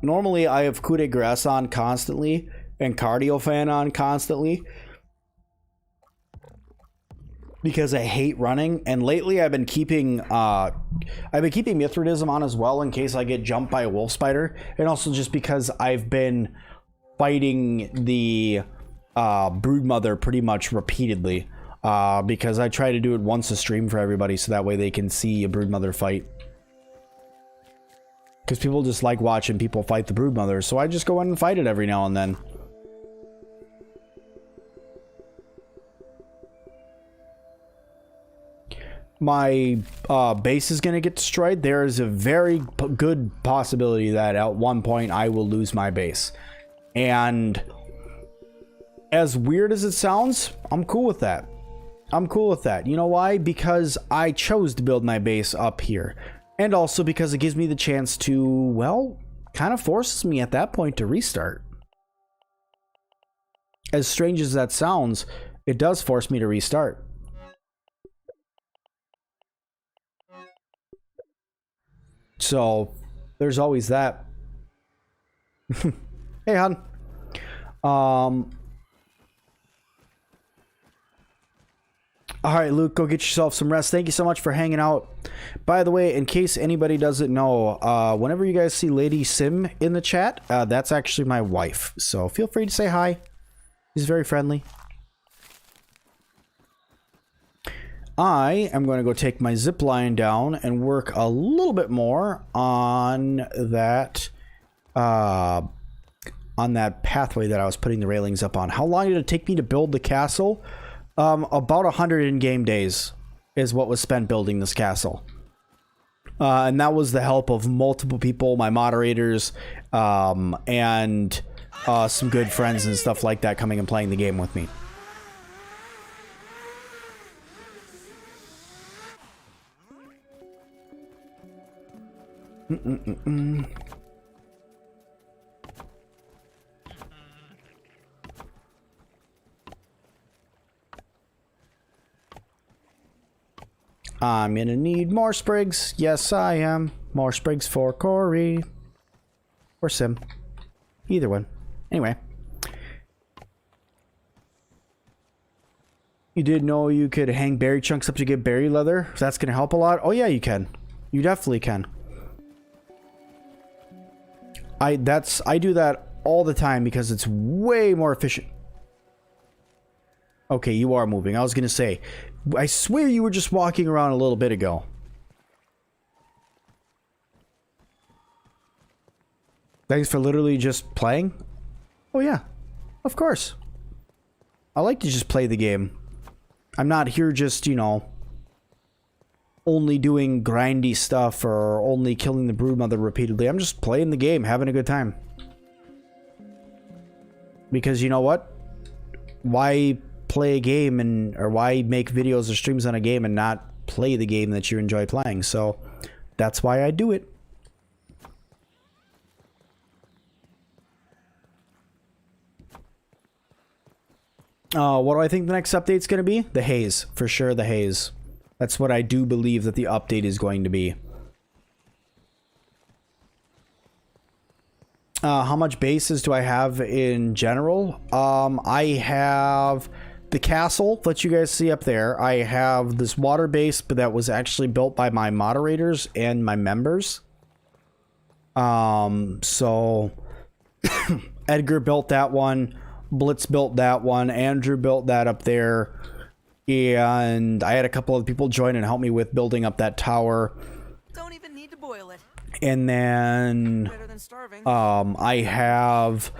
normally I have coup de grace on constantly and cardio fan on constantly, because I hate running. And lately I've been keeping Mithridism on as well in case I get jumped by a wolf spider, and also just because I've been fighting the broodmother pretty much repeatedly, because I try to do it once a stream for everybody so that way they can see a broodmother fight, because people just like watching people fight the broodmother, so I just go in and fight it every now and then. My base is going to get destroyed. There is a very good possibility that at one point I will lose my base. And as weird as it sounds, I'm cool with that. I'm cool with that. You know why? Because I chose to build my base up here. And also because it gives me the chance to, well, kind of forces me at that point to restart. As strange as that sounds, it does force me to restart. So there's always that. Hey, hon. All right, Luke, go get yourself some rest. Thank you so much for hanging out. By the way, in case anybody doesn't know, whenever you guys see Lady Sim in the chat, that's actually my wife. So feel free to say hi. She's very friendly. I am going to go take my zip line down and work a little bit more on that pathway that I was putting the railings up on. How long did it take me to build the castle? About 100 in-game days is what was spent building this castle. And that was the help of multiple people, my moderators, and some good friends and stuff like that coming and playing the game with me. I'm gonna need more sprigs. Yes, I am. More sprigs for Corey. Or Sim. Either one. Anyway. You did know you could hang berry chunks up to get berry leather? That's gonna help a lot? Oh yeah, you can. You definitely can. I do that all the time because it's way more efficient. Okay, you are moving. I was gonna say, I swear you were just walking around a little bit ago. Thanks for literally just playing. Oh yeah, of course. I like to just play the game. I'm not here just, you know, only doing grindy stuff or only killing the broodmother repeatedly. I'm just playing the game, having a good time. Because you know what? Why play a game or why make videos or streams on a game and not play the game that you enjoy playing? So that's why I do it. What do I think the next update's going to be? The haze. For sure, the haze. That's what I do believe that the update is going to be. How much bases do I have in general? I have the castle that you guys see up there. I have this water base, but that was actually built by my moderators and my members. So Edgar built that one. Blitz built that one. Andrew built that up there. And I had a couple of people join and help me with building up that tower. Don't even need to boil it. And then Better than starving. I have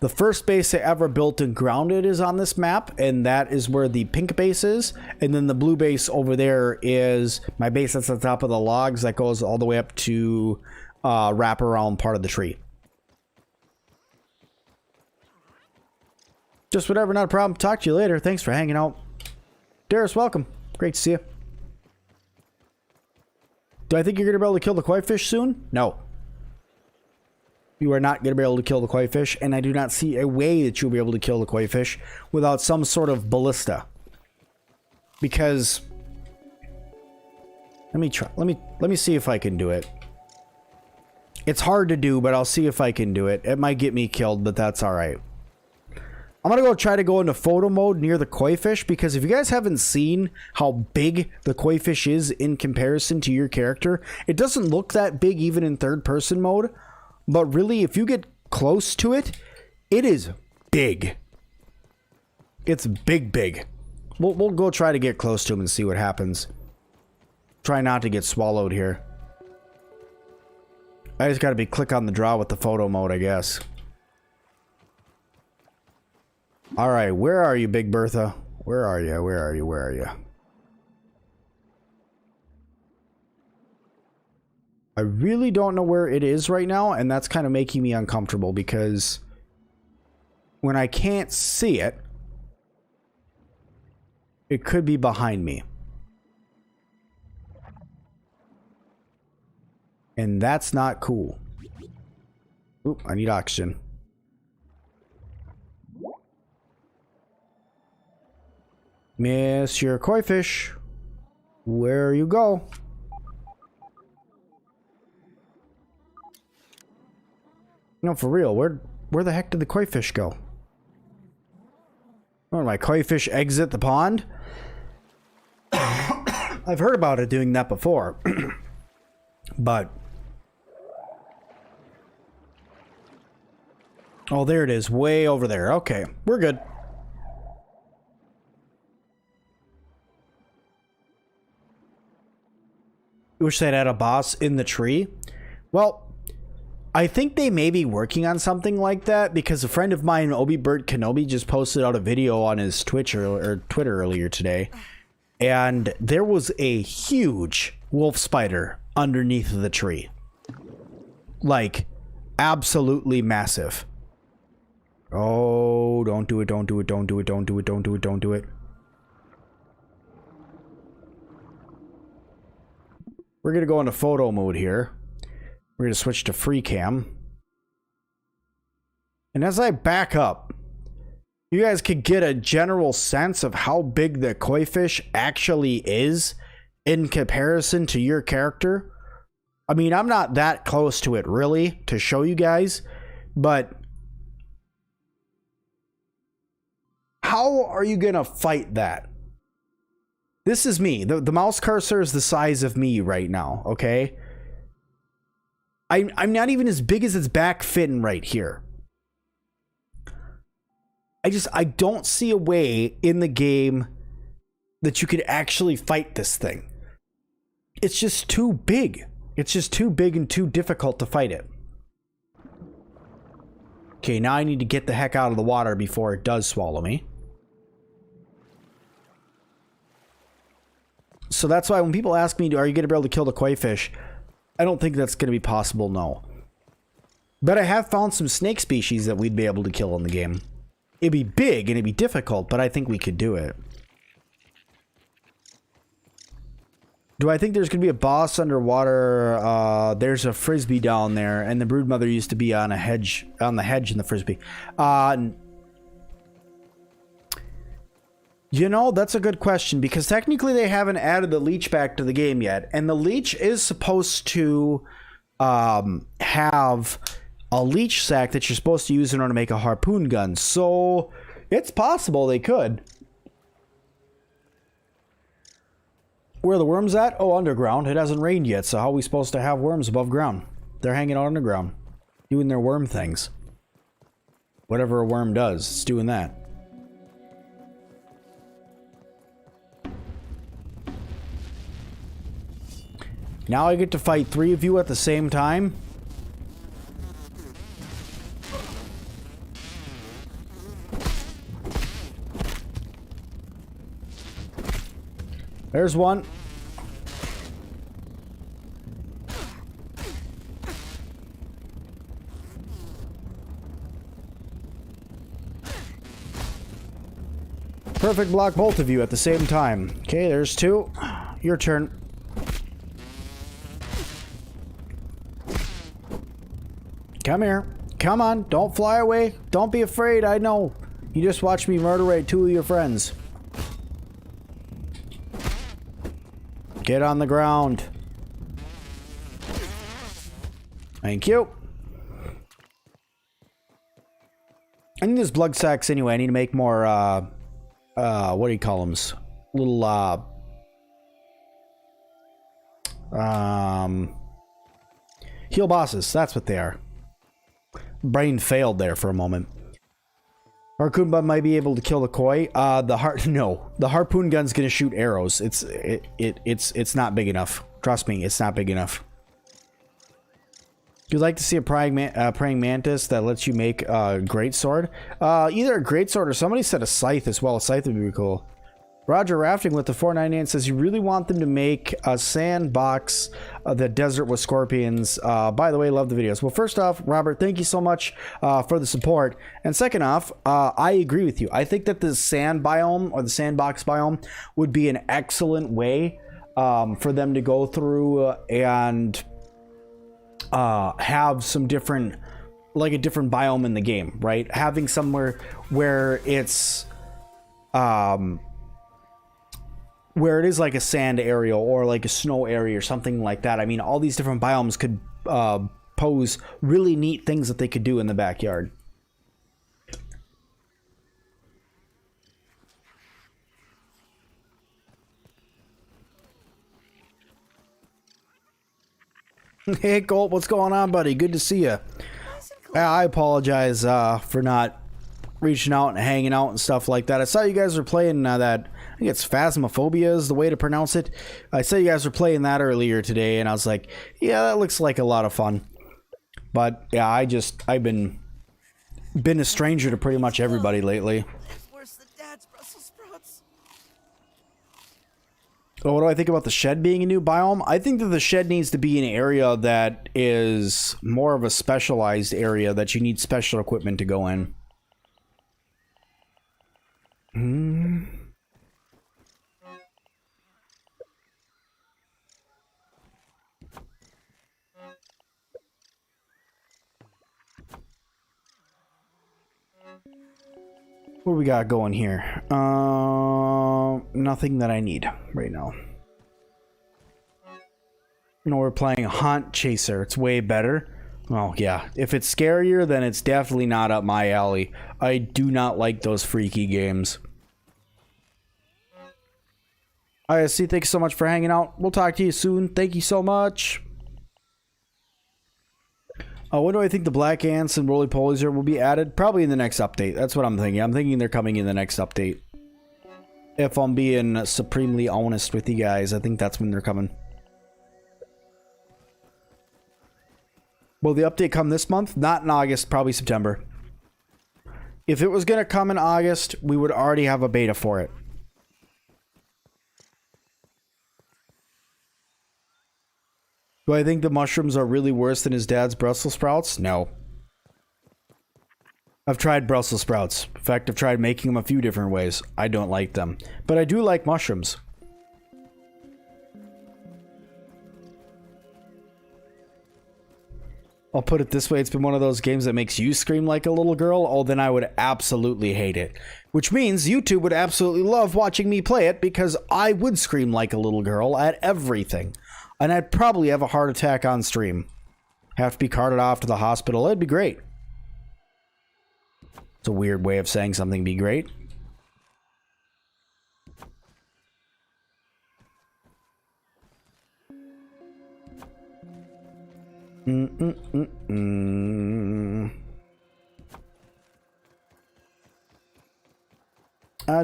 the first base I ever built and grounded is on this map, and that is where the pink base is. And then the blue base over there is my base that's on top of the logs that goes all the way up to wrap around part of the tree. Just whatever, not a problem. Talk to you later. Thanks for hanging out. Darius, welcome. Great to see you. Do I think you're going to be able to kill the koi fish soon? No. You are not going to be able to kill the koi fish, and I do not see a way that you'll be able to kill the koi fish without some sort of ballista. Because let me try. Let me see if I can do it. It's hard to do, but I'll see if I can do it. It might get me killed, but that's all right. I'm going to go try to go into photo mode near the koi fish, because if you guys haven't seen how big the koi fish is in comparison to your character, it doesn't look that big even in third person mode, but really if you get close to it, it is big. It's big. We'll go try to get close to him and see what happens. Try not to get swallowed here. I just got to be click on the draw with the photo mode, I guess. All right, where are you, Big Bertha? Where are you? Where are you? Where are you? I really don't know where it is right now, and that's kind of making me uncomfortable because when I can't see it, it could be behind me. And that's not cool. Oop, I need oxygen. Monsieur Koi Fish, where you go? No, for real, where the heck did the koi fish go? Oh, my koi fish exit the pond? I've heard about it doing that before. But oh, there it is, way over there. Okay, we're good. Wish they'd had a boss in the tree. Well, I think they may be working on something like that because a friend of mine, Obi Bert Kenobi, just posted out a video on his Twitch or Twitter earlier today, and there was a huge wolf spider underneath the tree. Like, absolutely massive. Oh, don't do it, don't do it, don't do it, don't do it, don't do it, don't do it. We're going to go into photo mode here. We're going to switch to free cam. And as I back up, you guys could get a general sense of how big the koi fish actually is in comparison to your character. I mean, I'm not that close to it really to show you guys, but how are you going to fight that? This is me. The mouse cursor is the size of me right now, okay? I'm not even as big as its back fin right here. I don't see a way in the game that you could actually fight this thing. It's just too big. It's just too big and too difficult to fight it. Okay, now I need to get the heck out of the water before it does swallow me. So that's why when people ask me, are you going to be able to kill the koi fish? I don't think that's going to be possible, no. But I have found some snake species that we'd be able to kill in the game. It'd be big and it'd be difficult, but I think we could do it. Do I think there's going to be a boss underwater? There's a frisbee down there, and the broodmother used to be on a hedge, on the hedge in the frisbee. You know, that's a good question, because technically they haven't added the leech back to the game yet, and the leech is supposed to have a leech sack that you're supposed to use in order to make a harpoon gun, so it's possible they could. Where are the worms at? Oh, underground. It hasn't rained yet, so how are we supposed to have worms above ground? They're hanging out underground, doing their worm things. Whatever a worm does, it's doing that. Now I get to fight 3 of you at the same time? There's one. Perfect block both of you at the same time. Okay, there's 2. Your turn. Come here. Come on. Don't fly away. Don't be afraid. I know. You just watched me murder 2 of your friends. Get on the ground. Thank you. I need those blood sacks anyway. I need to make more, what do you call them? Little, heal bosses. That's what they are. Brain failed there for a moment. Harpoon gun might be able to kill the koi. No, the harpoon gun's gonna shoot arrows. It's not big enough. Trust me, it's not big enough. You'd like to see a praying mantis that lets you make a greatsword? Either a greatsword or somebody said a scythe as well. A scythe would be cool. Roger Rafting with the 499 says you really want them to make a sandbox of the desert with scorpions. By the way, love the videos. Well, first off, Robert, thank you so much for the support. And second off, I agree with you. I think that the sand biome or the sandbox biome would be an excellent way for them to go through and have some different, like a different biome in the game, right? Having somewhere where it's where it is like a sand area or like a snow area or something like that. I mean, all these different biomes could pose really neat things that they could do in the backyard. Hey Colt, what's going on, buddy? Good to see you. I apologize for not reaching out and hanging out and stuff like that. I saw you guys were playing that, I think it's Phasmophobia is the way to pronounce it. I saw you guys were playing that earlier today, and I was like, yeah, that looks like a lot of fun. But yeah, I've been a stranger to pretty much everybody lately. Worse than Dad's Brussels sprouts. Oh, what do I think about the shed being a new biome? I think that the shed needs to be an area that is more of a specialized area that you need special equipment to go in. What do we got going here? Nothing that I need right now. You know, we're playing Hunt Chaser. It's way better. Oh, yeah. If it's scarier, then it's definitely not up my alley. I do not like those freaky games. ISC, thanks so much for hanging out. We'll talk to you soon. Thank you so much. When do I think the black ants and roly-polies will be added? Probably in the next update. That's what I'm thinking. I'm thinking they're coming in the next update. If I'm being supremely honest with you guys, I think that's when they're coming. Will the update come this month? Not in August, probably September. If it was going to come in August, we would already have a beta for it. Do I think the mushrooms are really worse than his dad's Brussels sprouts? No. I've tried Brussels sprouts. In fact, I've tried making them a few different ways. I don't like them. But I do like mushrooms. I'll put it this way, it's been one of those games that makes you scream like a little girl. Oh, then I would absolutely hate it. Which means YouTube would absolutely love watching me play it because I would scream like a little girl at everything. And I'd probably have a heart attack on stream. Have to be carted off to the hospital. It'd be great. It's a weird way of saying something be great.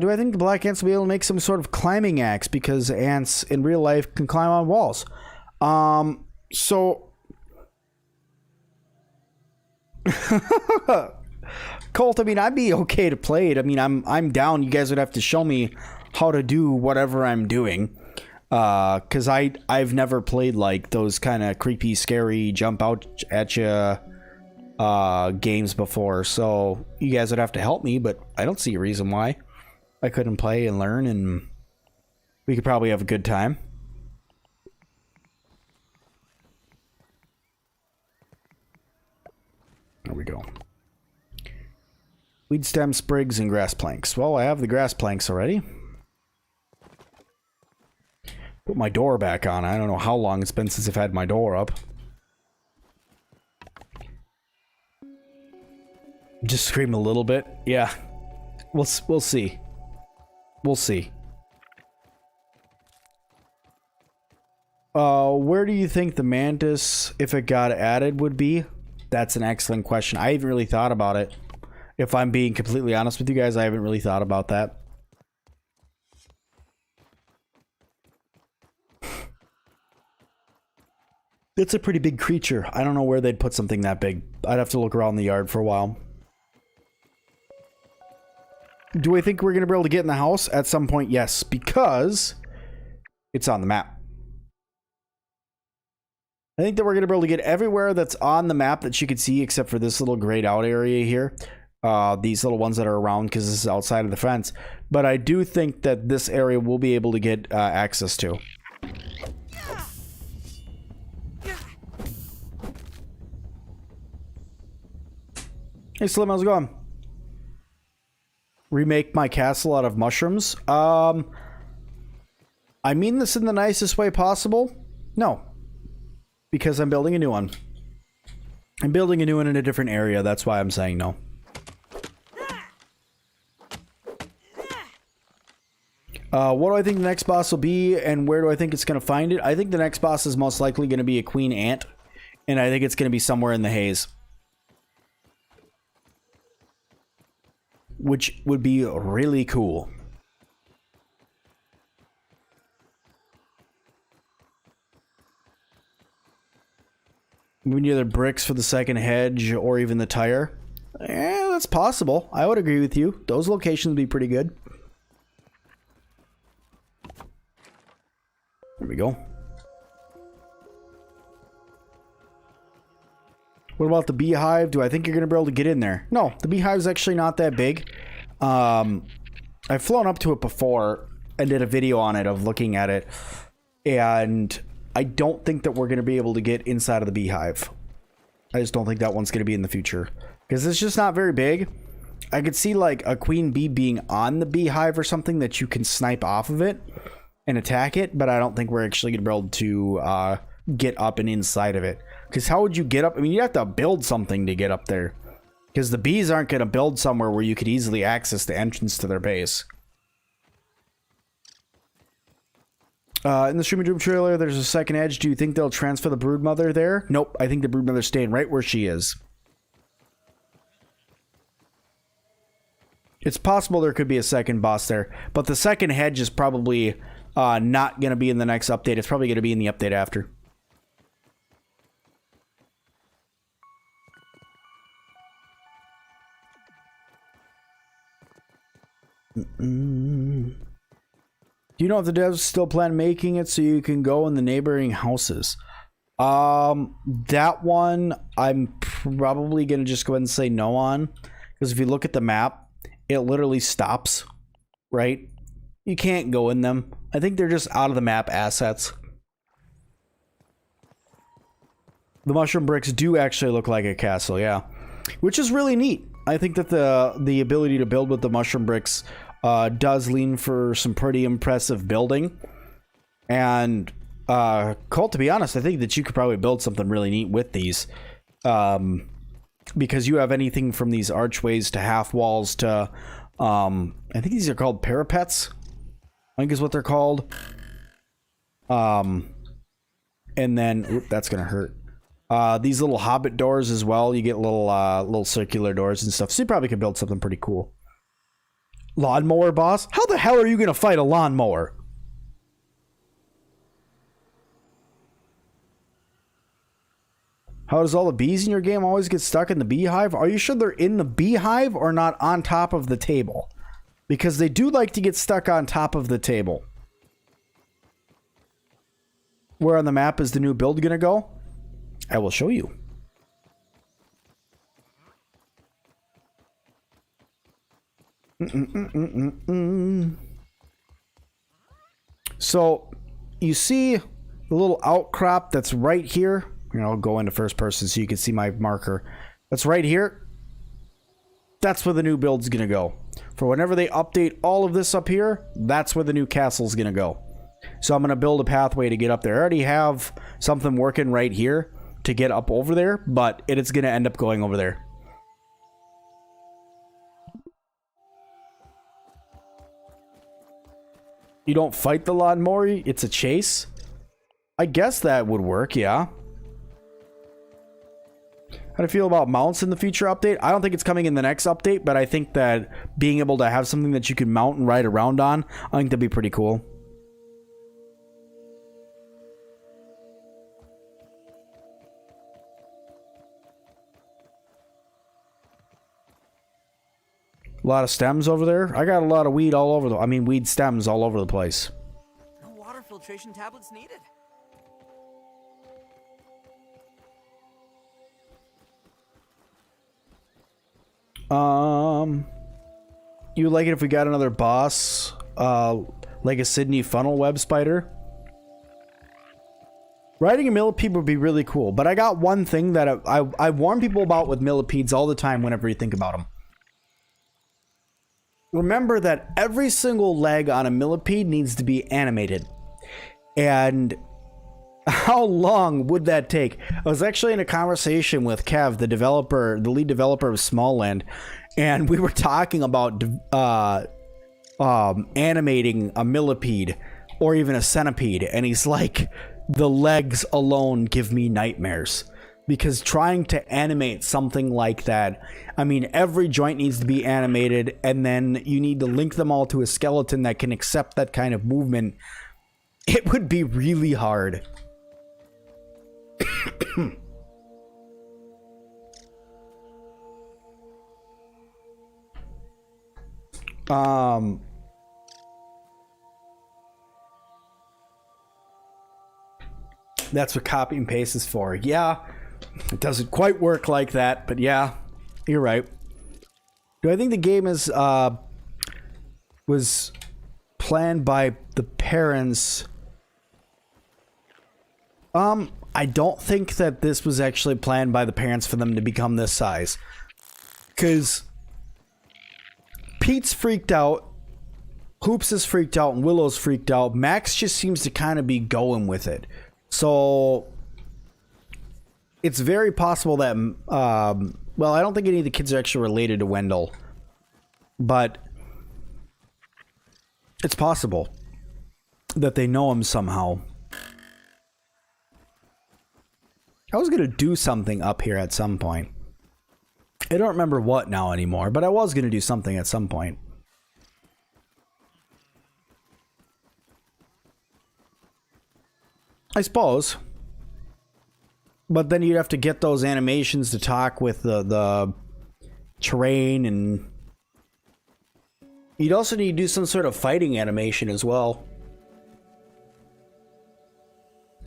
Do I think the black ants will be able to make some sort of climbing axe because ants in real life can climb on walls? So Colt, I mean, I'd be okay to play it. I mean, I'm down. You guys would have to show me how to do whatever I'm doing. Because I've never played like those kind of creepy, scary, jump out at you games before. So you guys would have to help me, but I don't see a reason why I couldn't play and learn, and we could probably have a good time. There we go. Weed stem, sprigs, and grass planks. Well, I have the grass planks already. Put my door back on. I don't know how long it's been since I've had my door up. Just scream a little bit. Yeah. We'll see. We'll see. Where do you think the mantis, if it got added, would be? That's an excellent question. I haven't really thought about it. If I'm being completely honest with you guys, I haven't really thought about that. It's a pretty big creature. I don't know where they'd put something that big. I'd have to look around the yard for a while. Do I think we're going to be able to get in the house? At some point, yes, because it's on the map. I think that we're going to be able to get everywhere that's on the map that you can see except for this little grayed out area here. These little ones that are around because this is outside of the fence. But I do think that this area we'll be able to get access to. Hey Slim, how's it going? Remake my castle out of mushrooms? I mean this in the nicest way possible? No. Because I'm building a new one. I'm building a new one in a different area, that's why I'm saying no. What do I think the next boss will be, and where do I think it's going to find it? I think the next boss is most likely going to be a queen ant, and I think it's going to be somewhere in the haze. Which would be really cool. We need either bricks for the second hedge or even the tire. That's possible. I would agree with you. Those locations would be pretty good. There we go. What about the beehive? Do I think you're going to be able to get in there? No, the beehive's actually not that big. I've flown up to it before and did a video on it of looking at it. And I don't think that we're going to be able to get inside of the beehive. I just don't think that one's going to be in the future. Because it's just not very big. I could see like a queen bee being on the beehive or something that you can snipe off of it and attack it. But I don't think we're actually going to be able to get up and inside of it. Because how would you get up? I mean, you have to build something to get up there. Because the bees aren't going to build somewhere where you could easily access the entrance to their base. In the Shroom and Doom trailer, there's a second edge. Do you think they'll transfer the broodmother there? Nope. I think the broodmother's staying right where she is. It's possible there could be a second boss there. But the second hedge is probably not going to be in the next update. It's probably going to be in the update after. Do you know if the devs still plan making it so you can go in the neighboring houses? That one I'm probably gonna just go ahead and say no on, because if you look at the map, it literally stops, right? You can't go in them. I think they're just out of the map assets. The mushroom bricks do actually look like a castle, yeah, which is really neat. I think that the ability to build with the mushroom bricks does lean for some pretty impressive building. And Colt, to be honest, I think that you could probably build something really neat with these, because you have anything from these archways to half walls to I think these are called parapets, I think is what they're called. And then oop, that's gonna hurt. These little hobbit doors as well. You get little circular doors and stuff. So you probably could build something pretty cool. Lawnmower boss? How the hell are you gonna fight a lawnmower? How does all the bees in your game always get stuck in the beehive? Are you sure they're in the beehive or not on top of the table? Because they do like to get stuck on top of the table. Where on the map is the new build gonna go? I will show you. So you see the little outcrop that's right here. You know, I'll go into first person so you can see my marker. That's right here. That's where the new build's gonna go. For whenever they update all of this up here, that's where the new castle's gonna go. So I'm gonna build a pathway to get up there. I already have something working right here to get up over there, but it's gonna end up going over there. You don't fight the lawnmower, it's a chase? I guess that would work, yeah. How do you feel about mounts in the future update? I don't think it's coming in the next update, but I think that being able to have something that you can mount and ride around on, I think that'd be pretty cool. A lot of stems over there. I got a lot of weed all over weed stems all over the place. No water filtration tablets needed. You like it if we got another boss, like a Sydney funnel web spider? Riding a millipede would be really cool, but I got one thing that I warn people about with millipedes all the time whenever you think about them. Remember that every single leg on a millipede needs to be animated. And how long would that take? I was actually in a conversation with Kev, the developer, the lead developer of Smallland, and we were talking about animating a millipede or even a centipede, and he's like, the legs alone give me nightmares. Because trying to animate something like that, I mean, every joint needs to be animated, and then you need to link them all to a skeleton that can accept that kind of movement. It would be really hard. That's what copy and paste is for. Yeah. It doesn't quite work like that, but yeah, you're right. Do I think the game is was planned by the parents? I don't think that this was actually planned by the parents for them to become this size. Because Pete's freaked out, Hoops is freaked out, and Willow's freaked out. Max just seems to kind of be going with it. So it's very possible that, well, I don't think any of the kids are actually related to Wendell, but it's possible that they know him somehow. I was going to do something up here at some point. I don't remember what now anymore, but I was going to do something at some point. I suppose. But then you'd have to get those animations to talk with the terrain, and you'd also need to do some sort of fighting animation as well.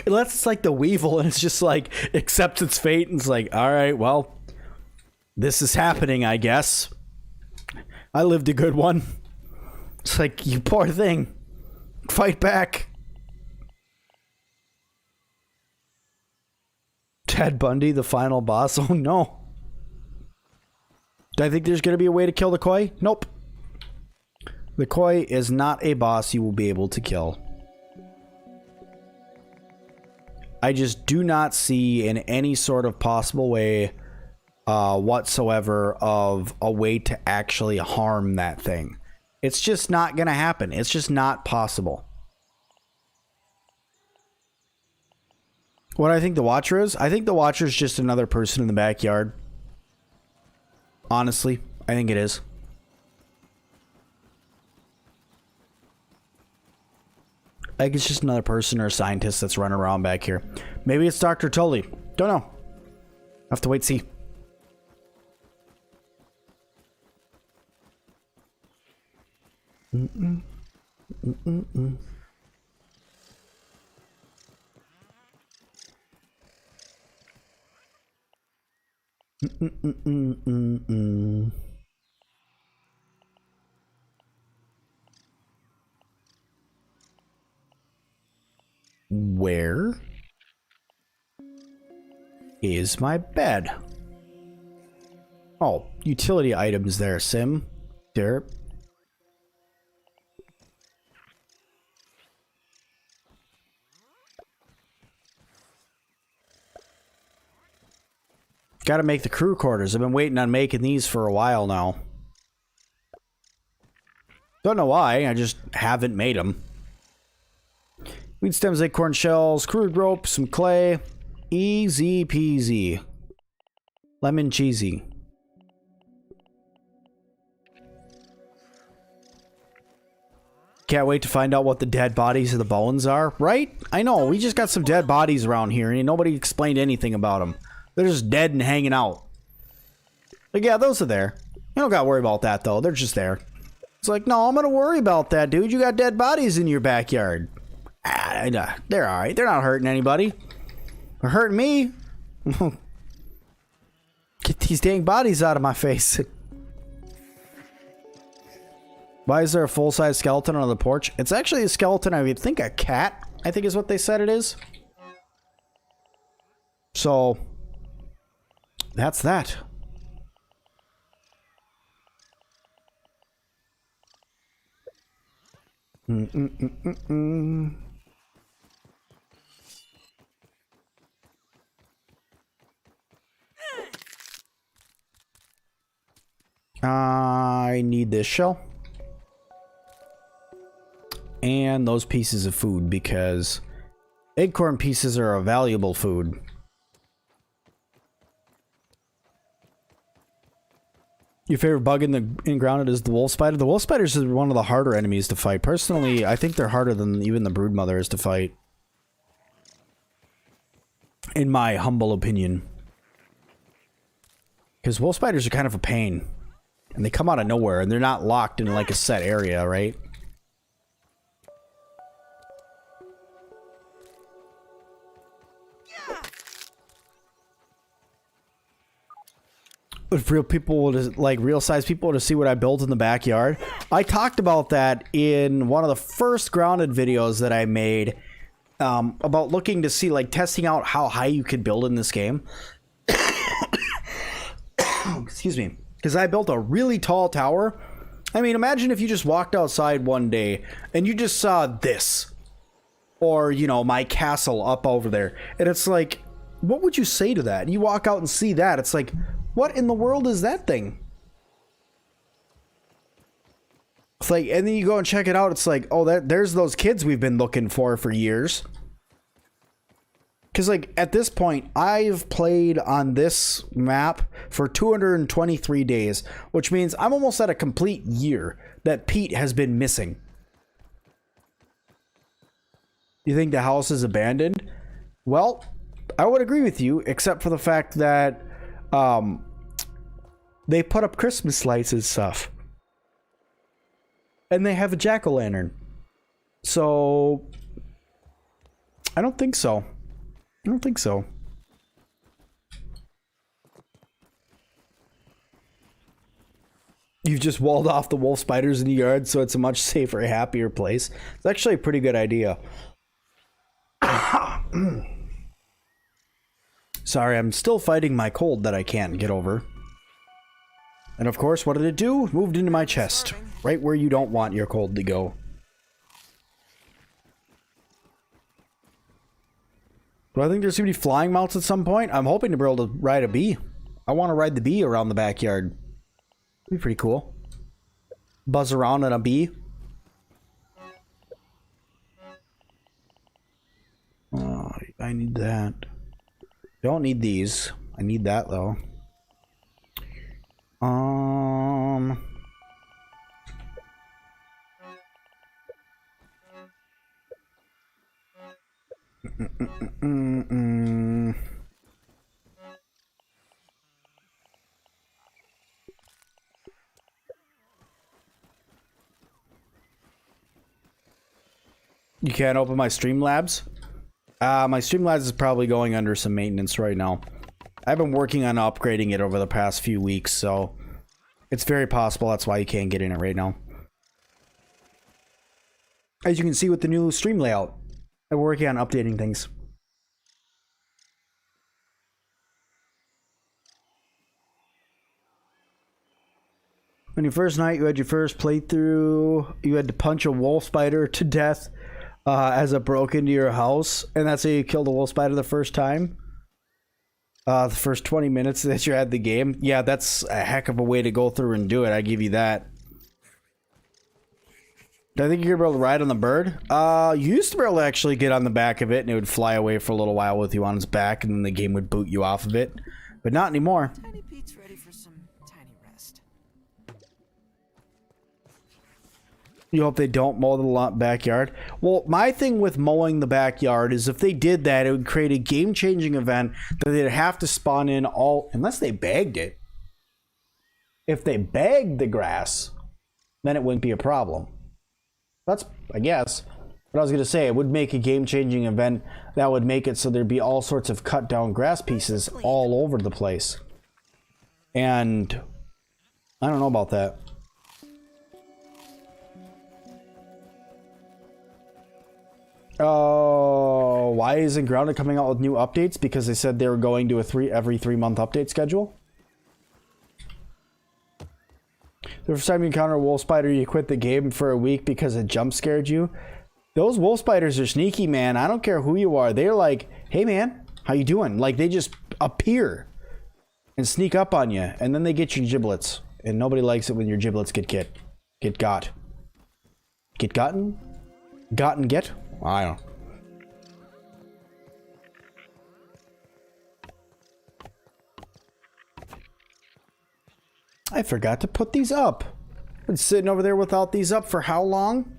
Unless it's like the Weevil and it's just like accepts its fate and it's like, all right, well, this is happening, I guess. I lived a good one. It's like, you poor thing. Fight back. Ted Bundy, the final boss. Oh no. Do I think there's going to be a way to kill the Koi? Nope. The Koi is not a boss you will be able to kill. I just do not see in any sort of possible way whatsoever of a way to actually harm that thing. It's just not going to happen. It's just not possible. What I think the Watcher is? I think the Watcher is just another person in the backyard. Honestly, I think it is. I think it's just another person or a scientist that's running around back here. Maybe it's Dr. Tully. Don't know. Have to wait and see. Where is my bed? Oh, utility items there, Sim. Derp. Gotta make the crew quarters. I've been waiting on making these for a while now. Don't know why, I just haven't made them. Weed stems, acorn shells, crude rope, some clay. Easy peasy. Lemon cheesy. Can't wait to find out what the dead bodies of the bones are, right? I know, we just got some dead bodies around here and nobody explained anything about them. They're just dead and hanging out. But yeah, those are there. You don't gotta worry about that though, they're just there. It's like, no, I'm gonna worry about that, dude. You got dead bodies in your backyard. They're alright. They're not hurting anybody. They're hurting me. Get these dang bodies out of my face. Why is there a full-size skeleton on the porch? It's actually a skeleton. I would think a cat, I think is what they said it is. So, that's that. I need this shell. And those pieces of food because acorn pieces are a valuable food. Your favorite bug in the grounded is the wolf spider? The wolf spiders are one of the harder enemies to fight. Personally, I think they're harder than even the brood mother is to fight. In my humble opinion. Because wolf spiders are kind of a pain. And they come out of nowhere, and they're not locked in like a set area, right? If real people would, like real size people to see what I built in the backyard. I talked about that in one of the first grounded videos that I made about looking to see, like testing out how high you could build in this game. Excuse me. Because I built a really tall tower. I mean, imagine if you just walked outside one day and you just saw this. Or, you know, my castle up over there. And it's like, what would you say to that? You walk out and see that. It's like, what in the world is that thing? It's like, and then you go and check it out. It's like, oh, there's those kids we've been looking for years. Because, like, at this point, I've played on this map for 223 days, which means I'm almost at a complete year that Pete has been missing. You think the house is abandoned? Well, I would agree with you, except for the fact that they put up Christmas lights and stuff. And they have a jack-o'-lantern. So, I don't think so. don't think so. You've just walled off the wolf spiders in the yard, so it's a much safer, happier place. It's actually a pretty good idea. Sorry, I'm still fighting my cold that I can't get over. And of course, what did it do? Moved into my chest. Right where you don't want your cold to go. Do I think there's going to be flying mounts at some point? I'm hoping to be able to ride a bee. I want to ride the bee around the backyard. Be pretty cool. Buzz around on a bee. Oh, I need that. Don't need these. I need that though. You can't open my Streamlabs? My Streamlabs is probably going under some maintenance right now. I've been working on upgrading it over the past few weeks, so it's very possible that's why you can't get in it right now. As you can see with the new stream layout, I'm working on updating things. On your first night, you had your first playthrough, you had to punch a wolf spider to death as it broke into your house, and that's how you killed a wolf spider the first time. The first 20 minutes that you had the game. Yeah, that's a heck of a way to go through and do it, I give you that. Do I think you're able to ride on the bird? You used to be able to actually get on the back of it, and it would fly away for a little while with you on its back, and then the game would boot you off of it. But not anymore. Tiny Pete's ready for some tiny rest. You hope they don't mow the backyard. Well, my thing with mowing the backyard is if they did that, it would create a game-changing event that they'd have to spawn in all... Unless they bagged it. If they bagged the grass, then it wouldn't be a problem. That's, I guess, what I was going to say. It would make a game-changing event that would make it so there'd be all sorts of cut-down grass pieces all over the place. And I don't know about that. Oh, why isn't Grounded coming out with new updates? Because they said they were going to a every 3 month update schedule. The first time you encounter a wolf spider, you quit the game for a week because it jump scared you. Those wolf spiders are sneaky, man. I don't care who you are. They're like, hey man, how you doing? Like they just appear and sneak up on you, and then they get your giblets. And nobody likes it when your giblets get got. Get gotten? Gotten get? I don't know. I forgot to put these up. Been sitting over there without these up for how long?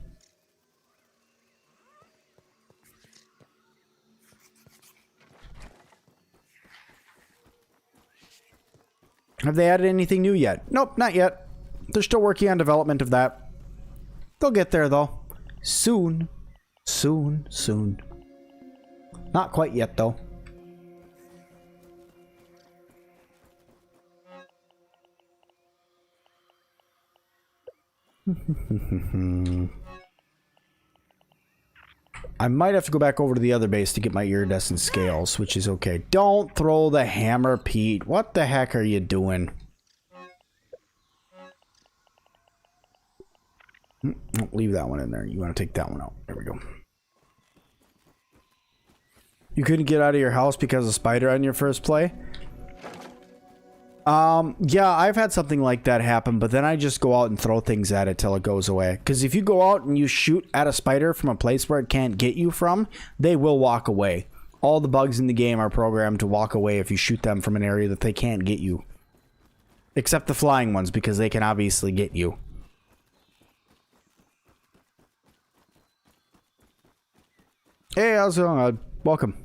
Have they added anything new yet? Nope, not yet. They're still working on development of that. They'll get there though. Soon. Soon, soon. Not quite yet, though. I might have to go back over to the other base to get my iridescent scales, which is okay. Don't throw the hammer, Pete. What the heck are you doing? Leave that one in there. You want to take that one out. There we go. You couldn't get out of your house because of spider on your first play? Yeah, I've had something like that happen, but then I just go out and throw things at it till it goes away. Because if you go out and you shoot at a spider from a place where it can't get you from, they will walk away. All the bugs in the game are programmed to walk away if you shoot them from an area that they can't get you. Except the flying ones, because they can obviously get you. Hey, how's it going? Welcome.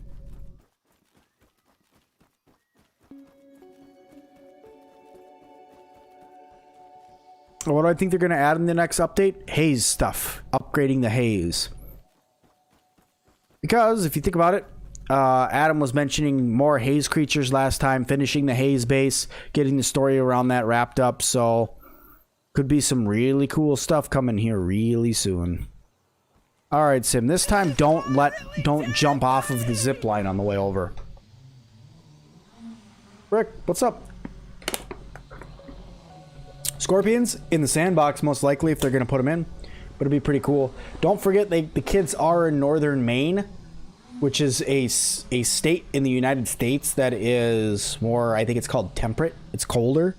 What do I think they're going to add in the next update? Haze stuff. Upgrading the haze. Because, if you think about it, Adam was mentioning more haze creatures last time, finishing the haze base, getting the story around that wrapped up. So could be some really cool stuff coming here really soon. All right, Sim. This time, don't jump off of the zip line on the way over. Rick, what's up? Scorpions in the sandbox, most likely, if they're going to put them in. But it'd be pretty cool. Don't forget, the kids are in northern Maine, which is a state in the United States that is more, I think it's called temperate. It's colder.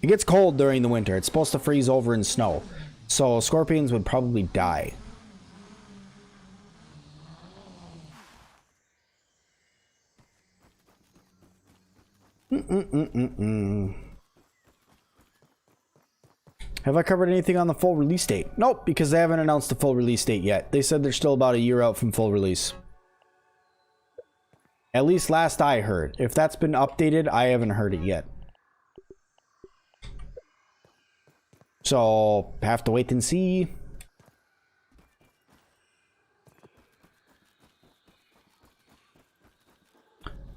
It gets cold during the winter. It's supposed to freeze over in snow. So scorpions would probably die. Have I covered anything on the full release date? Nope, because they haven't announced the full release date yet. They said they're still about a year out from full release. At least last I heard. If that's been updated, I haven't heard it yet. So, have to wait and see.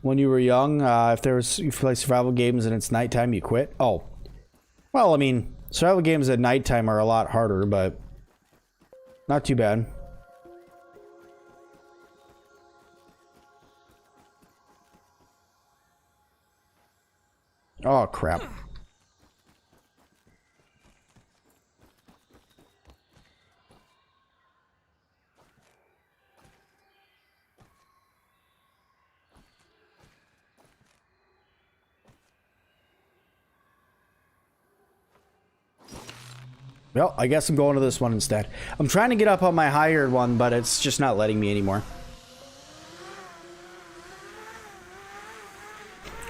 When you were young, if you play survival games and it's nighttime, you quit? Oh. Well, I mean, survival games at nighttime are a lot harder, but not too bad. Oh, crap. Well, I guess I'm going to this one instead. I'm trying to get up on my higher one, but it's just not letting me anymore.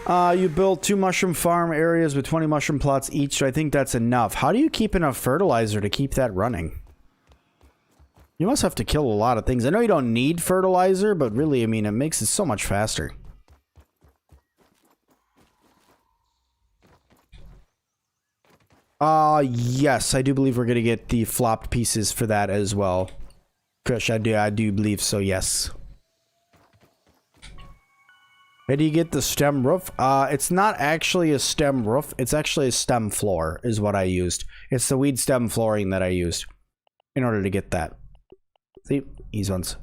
You build 2 mushroom farm areas with 20 mushroom plots each, so I think that's enough. How do you keep enough fertilizer to keep that running? You must have to kill a lot of things. I know you don't need fertilizer, but really, I mean, it makes it so much faster. Yes, I do believe we're going to get the flopped pieces for that as well. Kush, I do believe so, yes. Where do you get the stem roof? It's not actually a stem roof. It's actually a stem floor is what I used. It's the weed stem flooring that I used in order to get that. See? These ones.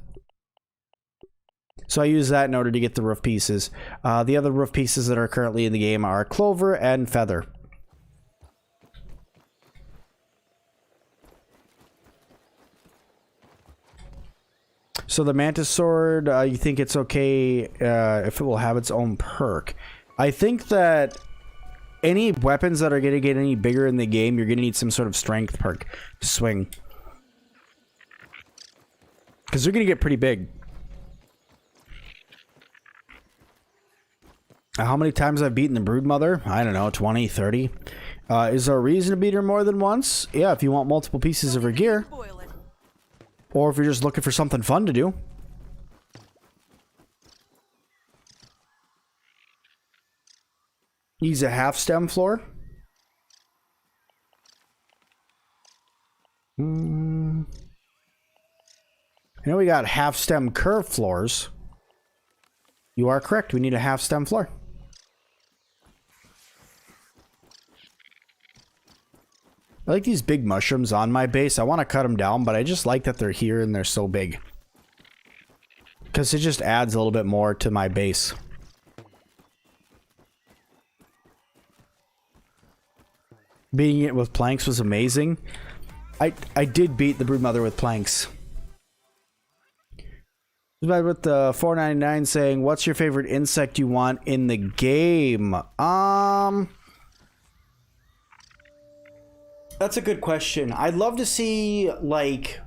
So I use that in order to get the roof pieces. The other roof pieces that are currently in the game are clover and feather. So the mantis sword, you think it's okay if it will have its own perk? I think that any weapons that are going to get any bigger in the game, you're going to need some sort of strength perk to swing. Because they're going to get pretty big. How many times I've beaten the Broodmother? I don't know, 20, 30. Is there a reason to beat her more than once? Yeah, if you want multiple pieces of her gear. Or if you're just looking for something fun to do. Use a half stem floor. I know we got half stem curve floors. You are correct. We need a half stem floor. I like these big mushrooms on my base. I want to cut them down, but I just like that they're here and they're so big. Because it just adds a little bit more to my base. Beating it with planks was amazing. I did beat the Broodmother with planks. With the 499 saying, what's your favorite insect you want in the game? That's a good question. I'd love to see, like,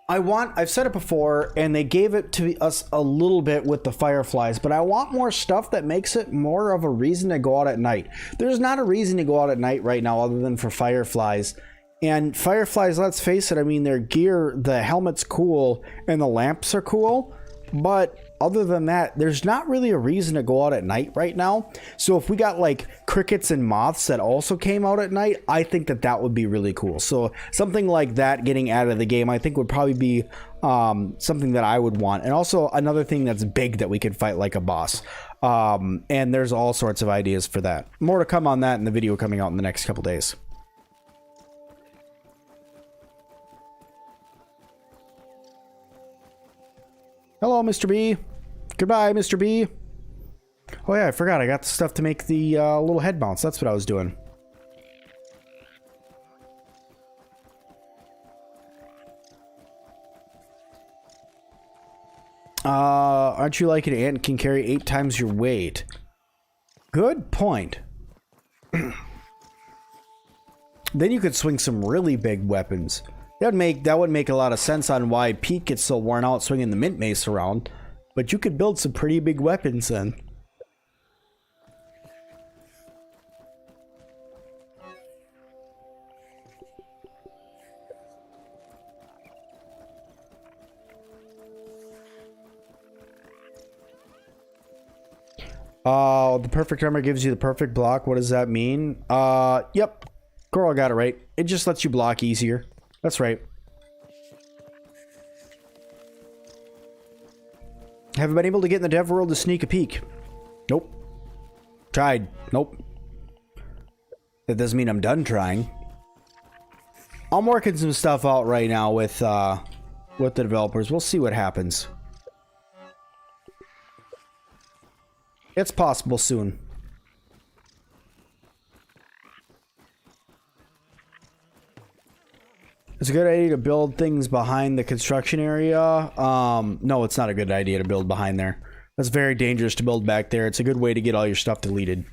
I've said it before, and they gave it to us a little bit with the fireflies, but I want more stuff that makes it more of a reason to go out at night. There's not a reason to go out at night right now other than for fireflies. And fireflies, let's face it, I mean, their gear, the helmet's cool, and the lamps are cool, But other than that, there's not really a reason to go out at night right now. So if we got like crickets and moths that also came out at night, I think that that would be really cool. So something like that getting out of the game, I think would probably be something that I would want. And also another thing that's big that we could fight like a boss. And there's all sorts of ideas for that. More to come on that in the video coming out in the next couple days. Hello, Mr. B. Goodbye, Mr. B. Oh yeah, I forgot. I got the stuff to make the little head mounts. That's what I was doing. Aren't you like an ant can carry 8 times your weight? Good point. Then you could swing some really big weapons. That would make a lot of sense on why Pete gets so worn out swinging the mint mace around. But you could build some pretty big weapons then. The perfect armor gives you the perfect block. What does that mean? Yep. Coral got it right. It just lets you block easier. That's right. Haven't been able to get in the dev world to sneak a peek. Nope. Tried. Nope. That doesn't mean I'm done trying. I'm working some stuff out right now with the developers. We'll see what happens. It's possible soon. It's a good idea to build things behind the construction area. No, it's not a good idea to build behind there. That's very dangerous to build back there. It's a good way to get all your stuff deleted.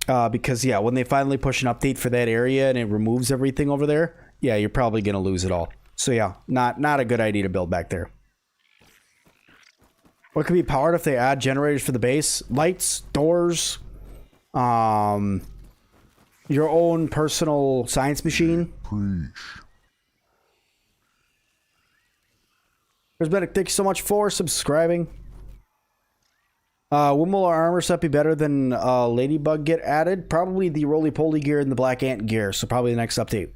Because, yeah, when they finally push an update for that area and it removes everything over there, yeah, you're probably going to lose it all. So, yeah, not a good idea to build back there. What could be powered if they add generators for the base? Lights, doors, your own personal science machine. There's been thank you so much for subscribing. When will our armor set be better than Ladybug get added? Probably the roly-poly gear and the black ant gear, so probably the next update.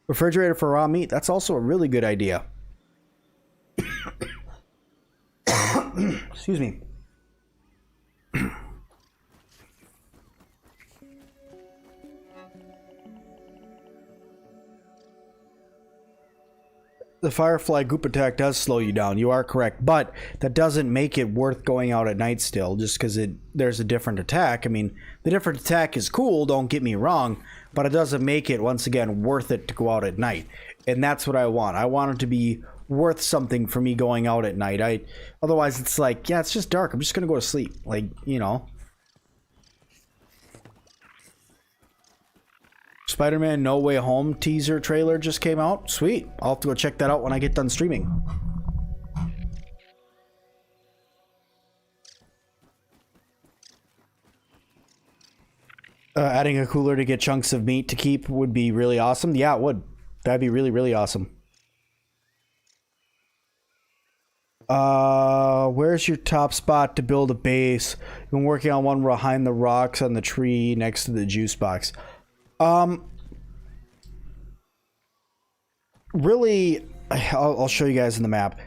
Refrigerator for raw meat, that's also a really good idea. Excuse me. The Firefly goop attack does slow you down. You are correct, but that doesn't make it worth going out at night still, just because there's a different attack. I mean, the different attack is cool, don't get me wrong, but it doesn't make it, once again, worth it to go out at night. And that's what I want. I want it to be worth something for me going out at night. Otherwise, it's like, yeah, it's just dark. I'm just going to go to sleep. Like, you know. Spider-Man No Way Home teaser trailer just came out. Sweet. I'll have to go check that out when I get done streaming. Adding a cooler to get chunks of meat to keep would be really awesome. Yeah, it would. That'd be really, really awesome. Where's your top spot to build a base? I've been working on one behind the rocks on the tree next to the juice box. Really, I'll show you guys in the map.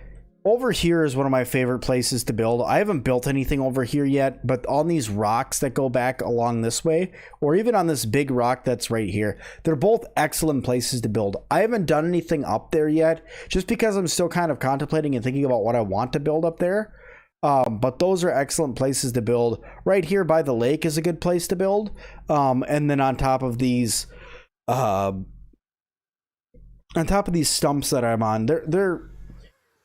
Over here is one of my favorite places to build. I haven't built anything over here yet, but on these rocks that go back along this way, or even on this big rock that's right here, they're both excellent places to build. I haven't done anything up there yet, just because I'm still kind of contemplating and thinking about what I want to build up there. But those are excellent places to build. Right here by the lake is a good place to build. And then on top of these stumps that I'm on,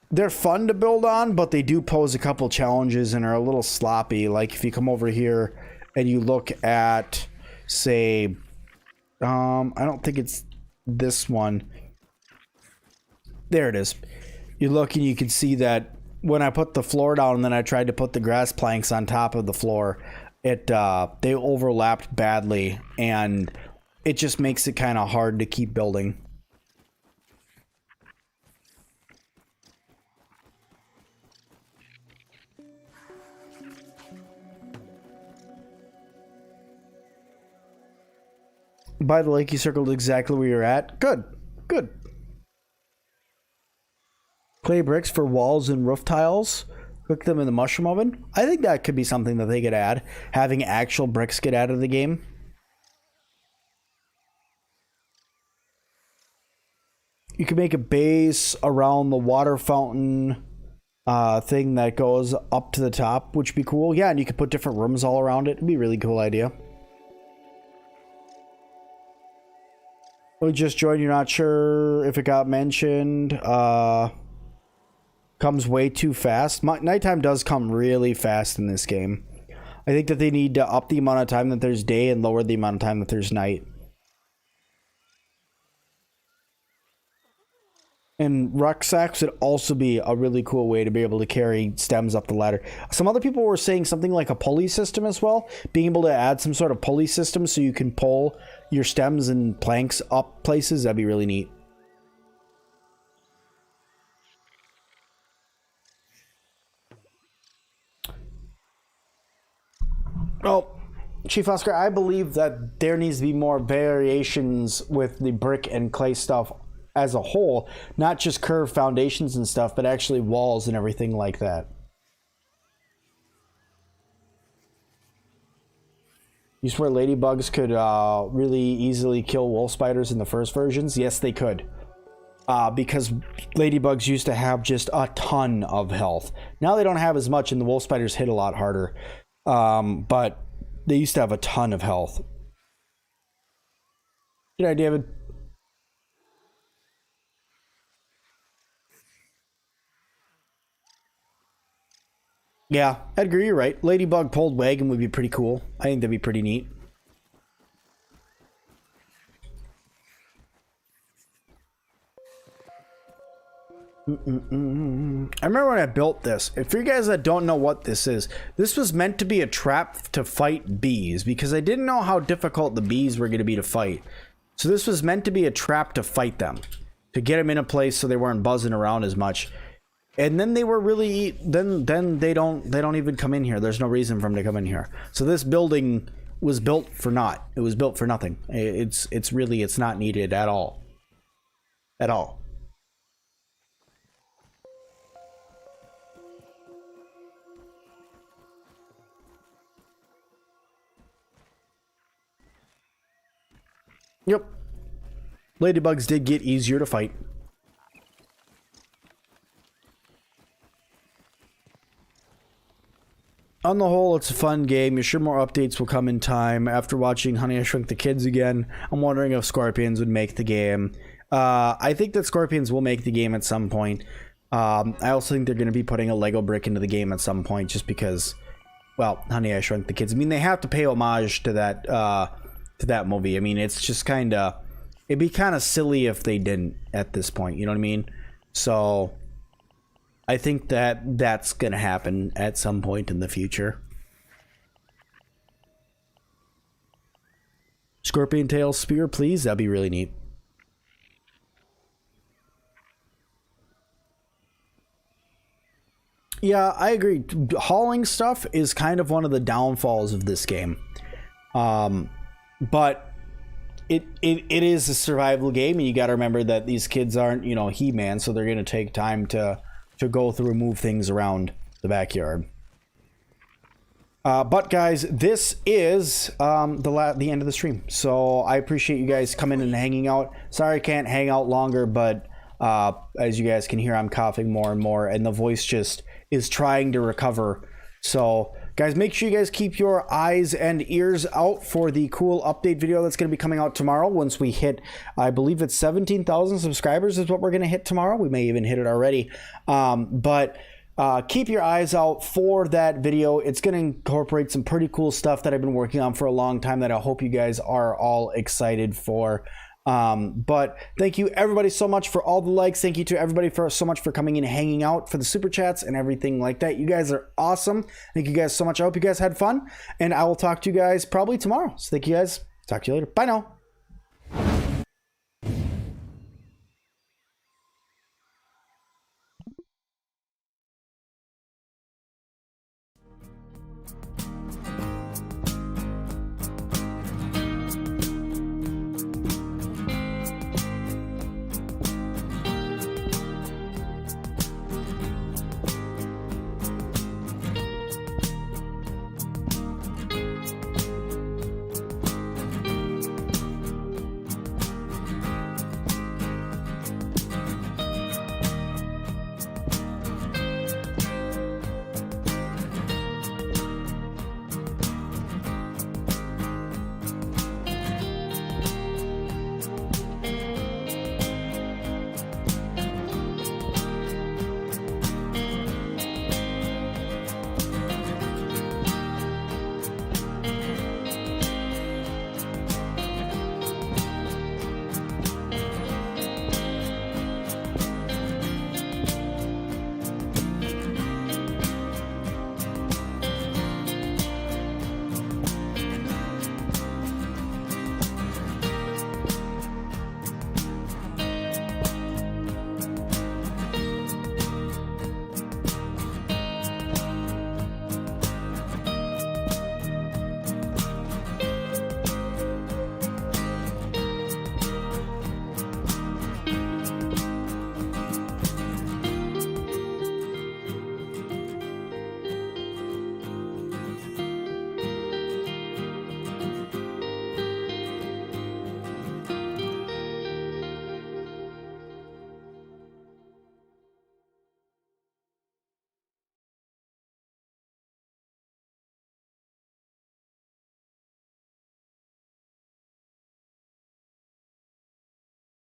they're fun to build on, but they do pose a couple challenges and are a little sloppy. Like if you come over here and you look at, say, I don't think it's this one. There it is. You look and you can see that when I put the floor down and then I tried to put the grass planks on top of the floor, they overlapped badly, and it just makes it kind of hard to keep building. By the lake, you circled exactly where you're at. Good. Good. Clay bricks for walls and roof tiles. Cook them in the mushroom oven. I think that could be something that they could add. Having actual bricks get added to the game. You can make a base around the water fountain thing that goes up to the top, which would be cool. Yeah, and you could put different rooms all around it. It'd be a really cool idea. We just joined. You're not sure if it got mentioned. Comes way too fast. Nighttime does come really fast in this game. I think that they need to up the amount of time that there's day and lower the amount of time that there's night. And rucksacks would also be a really cool way to be able to carry stems up the ladder. Some other people were saying something like a pulley system as well. Being able to add some sort of pulley system so you can pull your stems and planks up places. That'd be really neat. Well, Chief Oscar, I believe that there needs to be more variations with the brick and clay stuff as a whole, not just curved foundations and stuff, but actually walls and everything like that. You swear ladybugs could really easily kill wolf spiders in the first versions? Yes, they could. Because ladybugs used to have just a ton of health. Now they don't have as much, and the wolf spiders hit a lot harder. But they used to have a ton of health. Good idea, David. Yeah, Edgar, you're right. Ladybug pulled wagon would be pretty cool. I think that'd be pretty neat. I remember when I built this. And for you guys that don't know what this is, this was meant to be a trap to fight bees because I didn't know how difficult the bees were going to be to fight. So this was meant to be a trap to fight them, to get them in a place so they weren't buzzing around as much. And then they were really then they don't even come in here. There's no reason for them to come in here. So this building was built for naught. It was built for nothing. It's not needed at all. At all. Yep. Ladybugs did get easier to fight. On the whole, it's a fun game. You're sure more updates will come in time. After watching Honey, I Shrunk the Kids again, I'm wondering if Scorpions would make the game. I think that Scorpions will make the game at some point. I also think they're going to be putting a Lego brick into the game at some point just because, well, Honey, I Shrunk the Kids. I mean, they have to pay homage to that movie. I mean, it's just kind of, it'd be kind of silly if they didn't at this point. You know what I mean? So I think that that's going to happen at some point in the future. Scorpion tail spear, please. That'd be really neat. Yeah, I agree. Hauling stuff is kind of one of the downfalls of this game. But it is a survival game, and you got to remember that these kids aren't, you know, He-Man, so they're going to take time to go through and move things around the backyard. But guys, this is the end of the stream. So I appreciate you guys coming and hanging out. Sorry I can't hang out longer, but as you guys can hear, I'm coughing more and more, and the voice just is trying to recover. So guys, make sure you guys keep your eyes and ears out for the cool update video that's going to be coming out tomorrow once we hit, I believe it's 17,000 subscribers is what we're going to hit tomorrow. We may even hit it already. But keep your eyes out for that video. It's going to incorporate some pretty cool stuff that I've been working on for a long time that I hope you guys are all excited for. But thank you everybody so much for all the likes. Thank you to everybody so much for coming in and hanging out, for the super chats and everything like that. You guys are awesome. Thank you guys so much. I hope you guys had fun, and I will talk to you guys probably tomorrow. So thank you guys. Talk to you later. Bye now.